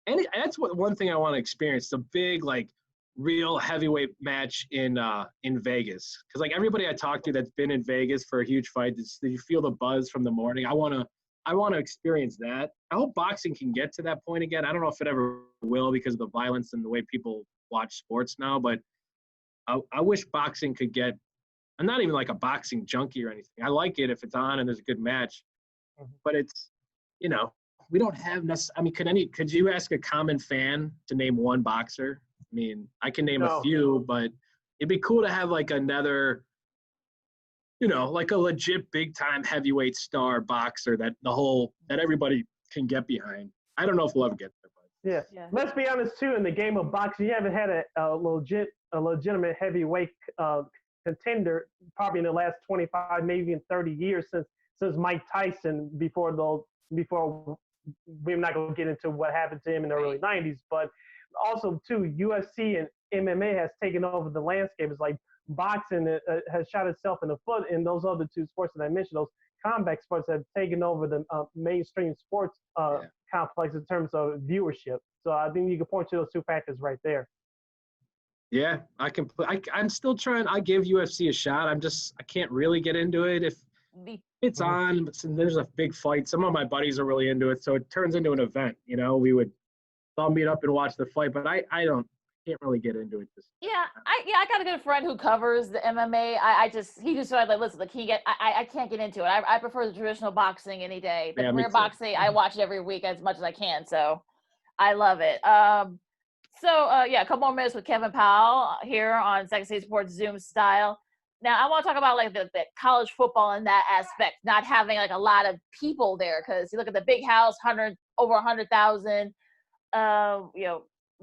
And that's one thing I want to experience, the big, like, real heavyweight match in Vegas. Because, like, everybody I talked to that's been in Vegas for a huge fight, you feel the buzz from the morning. I want to experience that. I hope boxing can get to that point again. I don't know if it ever will because of the violence and the way people watch sports now, but I wish boxing could get – I'm not even like a boxing junkie or anything. I like it if it's on and there's a good match. But it's, we don't have necessarily. I mean, could you ask a common fan to name one boxer? I mean, I can name a few, but it'd be cool to have like another, like a legit big time heavyweight star boxer that everybody can get behind. I don't know if we'll ever get there. But. Yeah. Let's be honest too. In the game of boxing, you haven't had a legitimate heavyweight contender probably in the last 25, maybe even 30 years since Mike Tyson. Before we're not going to get into what happened to him in the early 90s, but also too, UFC and MMA has taken over the landscape. It's like boxing has shot itself in the foot, and those other two sports that I mentioned, those combat sports, have taken over the mainstream sports complex in terms of viewership. So I think you can point to those two factors right there. Yeah, I'm still trying. I give UFC a shot. I can't really get into it if it's on. But there's a big fight. Some of my buddies are really into it, so it turns into an event. We would all meet up and watch the fight, but I can't really get into it. I got a good friend who covers the MMA. He just said, like, listen, I can't get into it. I prefer the traditional boxing any day. The career boxing, I watch it every week as much as I can, so I love it. A couple more minutes with Kevin Powell here on Second City Sports Zoom style. Now, I want to talk about like the college football in that aspect, not having like a lot of people there, because you look at the big house, over 100,000.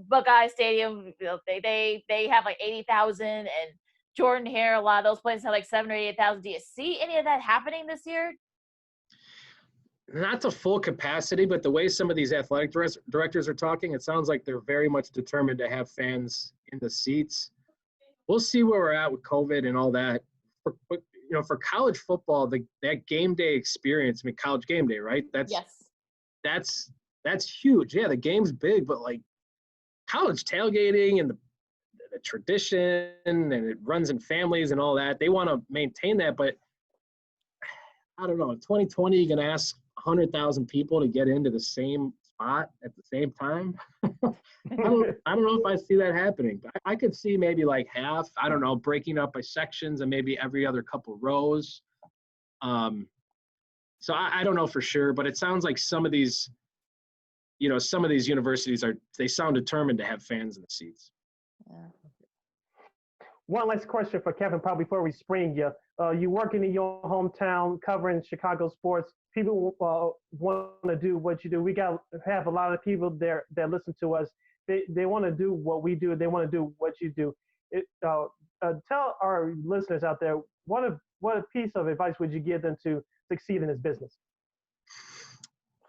Buckeye Stadium, they have like 80,000, and Jordan Hare, a lot of those places have like 7,000 or 8,000. Do you see any of that happening this year? Not to full capacity, but the way some of these athletic directors are talking, it sounds like they're very much determined to have fans in the seats. We'll see where we're at with COVID and all that. For college football, that game day experience, I mean, college game day, right? That's huge. Yeah, the game's big, but like college tailgating and the tradition, and it runs in families and all that, they want to maintain that. But I don't know, in 2020, you're going to ask 100,000 people to get into the same spot at the same time. I don't know if I see that happening. But I could see maybe like half, I don't know, breaking up by sections and maybe every other couple rows. So I don't know for sure, but it sounds like some of these universities they sound determined to have fans in the seats. Yeah. One last question for Kevin Powell before we spring you. You working in your hometown, covering Chicago sports. People want to do what you do. We have a lot of people there that listen to us. They want to do what we do. They want to do what you do. Tell our listeners out there, what a piece of advice would you give them to succeed in this business?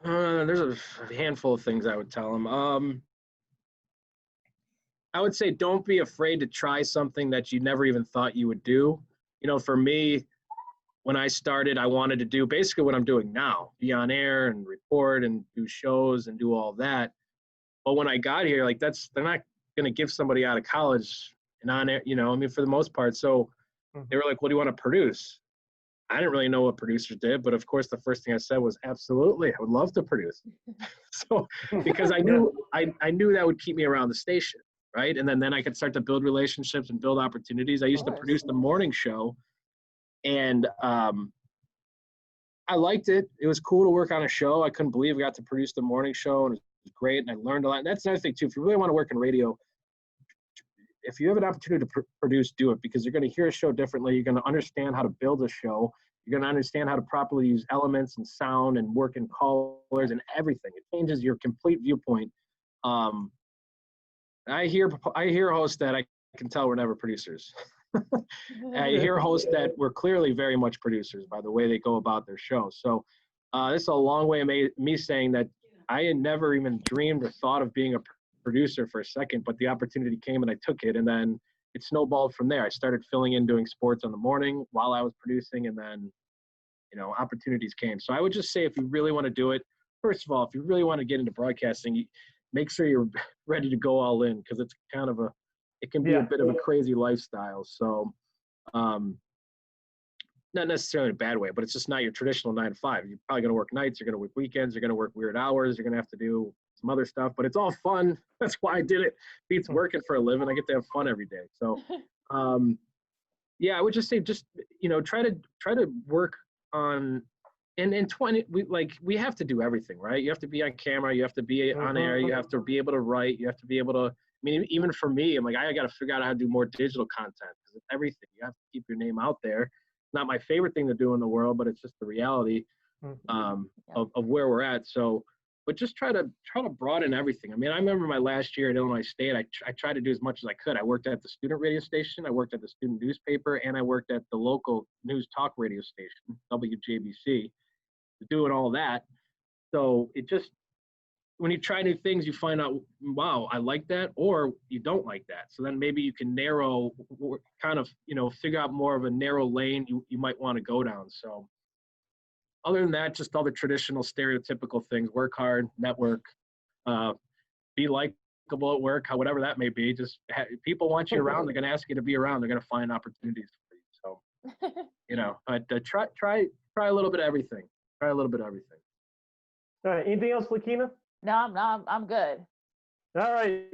There's a handful of things I would tell them. I would say don't be afraid to try something that you never even thought you would do. For me, when I started, I wanted to do basically what I'm doing now, be on air and report and do shows and do all that. But when I got here, like they're not going to give somebody out of college and on air, for the most part. So they were like, what do you want to produce? I didn't really know what producers did, but of course the first thing I said was absolutely, I would love to produce. So because I knew that would keep me around the station. Right. And then I could start to build relationships and build opportunities. I used to produce the morning show, and I liked it. It was cool to work on a show. I couldn't believe I got to produce the morning show, and it was great. And I learned a lot. And that's another thing too. If you really want to work in radio, if you have an opportunity to produce, do it, because you're going to hear a show differently. You're going to understand how to build a show. You're going to understand how to properly use elements and sound and work in colors and everything. It changes your complete viewpoint. I hear hosts that I can tell were never producers. I hear hosts that were clearly very much producers by the way they go about their show. So this is a long way of me saying that I had never even dreamed or thought of being a producer for a second, but the opportunity came and I took it, and then it snowballed from there. I started filling in doing sports in the morning while I was producing, and then opportunities came. So I would just say, if you really want to do it, first of all, if you really want to get into broadcasting, make sure you're ready to go all in, because it's kind of it can be a bit of a crazy lifestyle. So not necessarily in a bad way, but it's just not your traditional 9 to 5. You're probably going to work nights. You're going to work weekends. You're going to work weird hours. You're going to have to do some other stuff, but it's all fun. That's why I did it. Beats working for a living. I get to have fun every day. So I would just say, try to work on, and in 20, we have to do everything, right? You have to be on camera. You have to be on air. You have to be able to write. You have to be able to, even for me, I'm like, I got to figure out how to do more digital content, because it's everything. You have to keep your name out there. Not my favorite thing to do in the world, but it's just the reality of where we're at. So, but just try to broaden everything. I remember my last year at Illinois State, I tried to do as much as I could. I worked at the student radio station, I worked at the student newspaper, and I worked at the local news talk radio station, WGBC, doing all that. So it just, when you try new things, you find out, wow, I like that, or you don't like that. So then maybe you can narrow, kind of, figure out more of a narrow lane you might want to go down. So other than that, just all the traditional stereotypical things: work hard, network, be likable, at work, whatever that may be. Just people want you around. They're going to ask you to be around. They're going to find opportunities for you. So, but try a little bit of everything. Try a little bit of everything. All right. Anything else, Lakeena? No, I'm good. All right.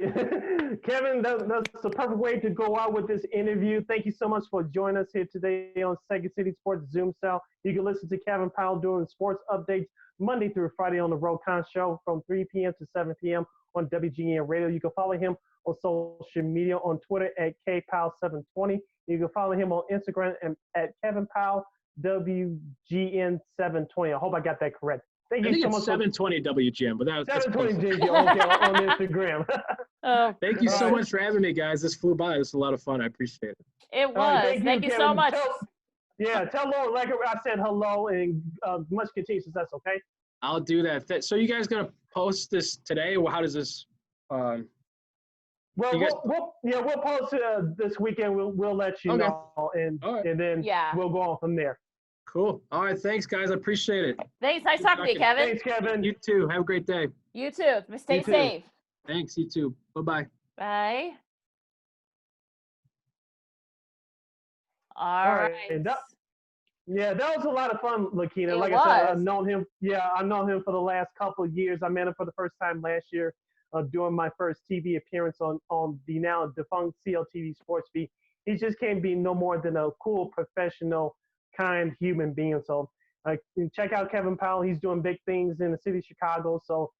Kevin, that's the perfect way to go out with this interview. Thank you so much for joining us here today on Second City Sports Zoom Cell. You can listen to Kevin Powell doing sports updates Monday through Friday on the Rokan Show from 3 p.m. to 7 p.m. on WGN Radio. You can follow him on social media on Twitter at KPowell720. You can follow him on Instagram at Kevin Powell WGN720. I hope I got that correct. Thank you so much. 720 WGN, but that's 720 JG. Okay, on Instagram. Thank you so much for having me, guys. This flew by. This was a lot of fun. I appreciate it. It was. Thank you so much. Tell Laura like I said hello and much continued success. Okay. I'll do that. So you guys gonna post this today, or how does this? Well, we'll post this weekend. We'll let you know, and then we'll go on from there. Cool. All right. Thanks, guys. I appreciate it. Thanks. Nice talking to you, Kevin. Thanks, Kevin. You too. Have a great day. You too. Stay safe. Thanks. You too. Bye-bye. Bye. All right. That was a lot of fun, Lakeena. Like I said, I've known him. Yeah, I've known him for the last couple of years. I met him for the first time last year doing my first TV appearance on the now defunct CLTV Sports Feed. He just can't be no more than a cool, professional, kind human being. So check out Kevin Powell. He's doing big things in the city of Chicago. So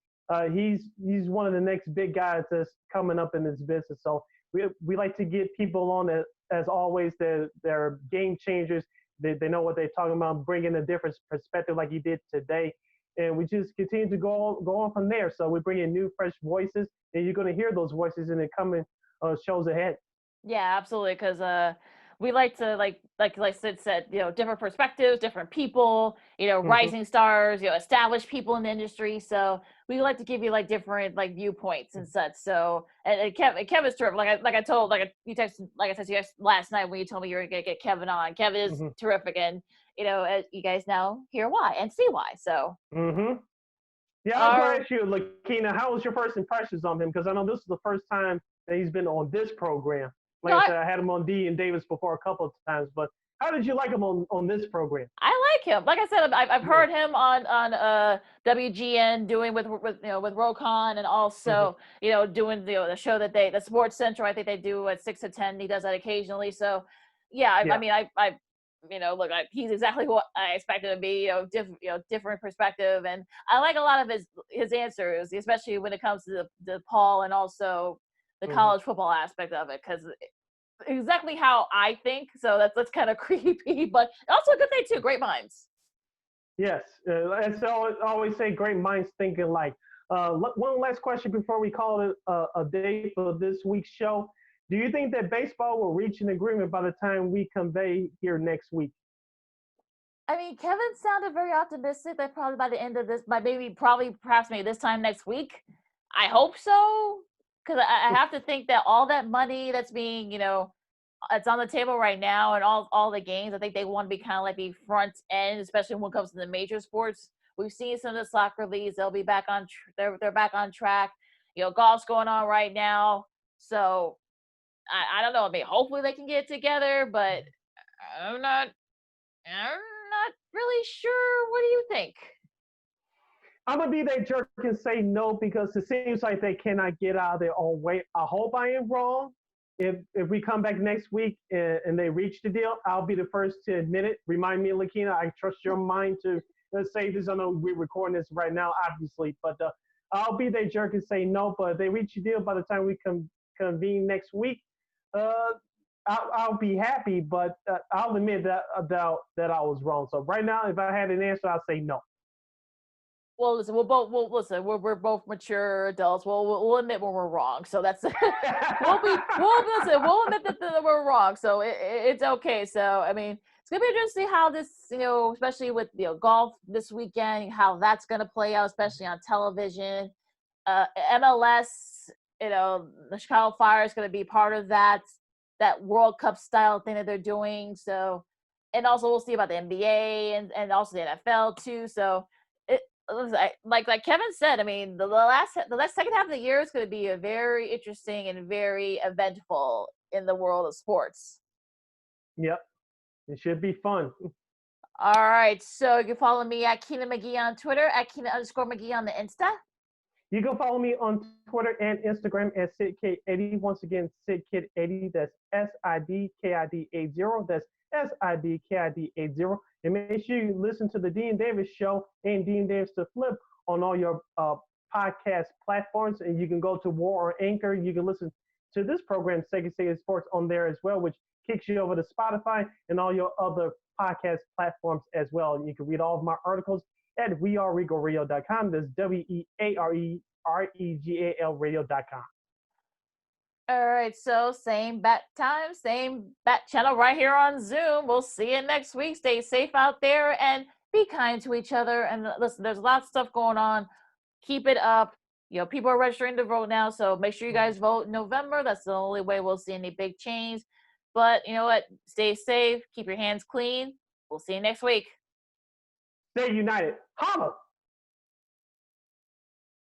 he's one of the next big guys that's coming up in this business. So we like to get people on that, as always. They're game changers. They know what they're talking about, bringing a different perspective like he did today. And we just continue to go on from there. So we bring in new, fresh voices, and you're going to hear those voices in the coming shows ahead. Yeah, absolutely. Because we like to, like Sid said, different perspectives, different people, rising stars, established people in the industry. So we like to give you different viewpoints and such. So and Kevin's terrific. Like I said to you last night when you told me you were gonna get Kevin on. Kevin is terrific, and as you guys now hear why and see why. So. Yeah, I was going to ask you, Lakeena, how was your first impressions on him? Because I know this is the first time that he's been on this program. I said, I had him on D and Davis before a couple of times, but how did you like him on this program? I like him. Like I said, I've heard him on WGN doing with Rokan, and also doing the show that the Sports Central. I think they do at 6 to 10. He does that occasionally. So I mean, he's exactly what I expected him to be. Different perspective, and I like a lot of his answers, especially when it comes to the Paul and also the college football aspect of it, because exactly how I think. So that's kind of creepy, but also a good thing too. Great minds. Yes, as I always say, great minds think alike. One last question before we call it a day for this week's show. Do you think that baseball will reach an agreement by the time we convey here next week? I mean, Kevin sounded very optimistic that probably by the end of this, perhaps maybe this time next week. I hope so. Because I have to think that all that money that's being, it's on the table right now, and all the games, I think they want to be kind of the front end, especially when it comes to the major sports. We've seen some of the soccer leagues; they'll be back on. They're back on track. Golf's going on right now, so I don't know. I mean, hopefully they can get it together, but I'm not really sure. What do you think? I'm going to be that jerk and say no, because it seems like they cannot get out of their own way. I hope I am wrong. If we come back next week and they reach the deal, I'll be the first to admit it. Remind me, Lakeena, I trust your mind to say this. I know we're recording this right now, obviously, but I'll be that jerk and say no. But if they reach the deal by the time we convene next week, I'll be happy, but I'll admit that I was wrong. So right now, if I had an answer, I'll say no. Well, listen, we're both mature adults. We'll admit when we're wrong. So that's we'll admit that we're wrong. So it's okay. So I mean, it's gonna be interesting to see how this, especially with golf this weekend, how that's gonna play out, especially on television. MLS, the Chicago Fire is gonna be part of that World Cup style thing that they're doing. So, and also we'll see about the NBA and also the NFL too. So. like Kevin said, I mean, the last second half of the year is going to be a very interesting and very eventful in the world of sports. Yep, it should be fun. All right, so you can follow me at Keena McGee on Twitter, at Keena_McGee on the Insta. You can follow me on Twitter and Instagram at SidKid80. Once again, SidKid80. That's SIDKID80. That's SIDKID80. And make sure you listen to the Dean Davis Show and Dean Davis to Flip on all your podcast platforms. And you can go to WARR or Anchor. You can listen to this program, Second City Sports, on there as well, which kicks you over to Spotify and all your other podcast platforms as well. And you can read all of my articles at weareregalradio.com. That's WEAREREGAL radio.com. All right, so same bat time, same bat channel right here on Zoom. We'll see you next week. Stay safe out there and be kind to each other. And listen, there's lots of stuff going on. Keep it up. You know, people are registering to vote now, so make sure you guys vote in November. That's the only way we'll see any big change. But you know what? Stay safe. Keep your hands clean. We'll see you next week. Stay united. Holla!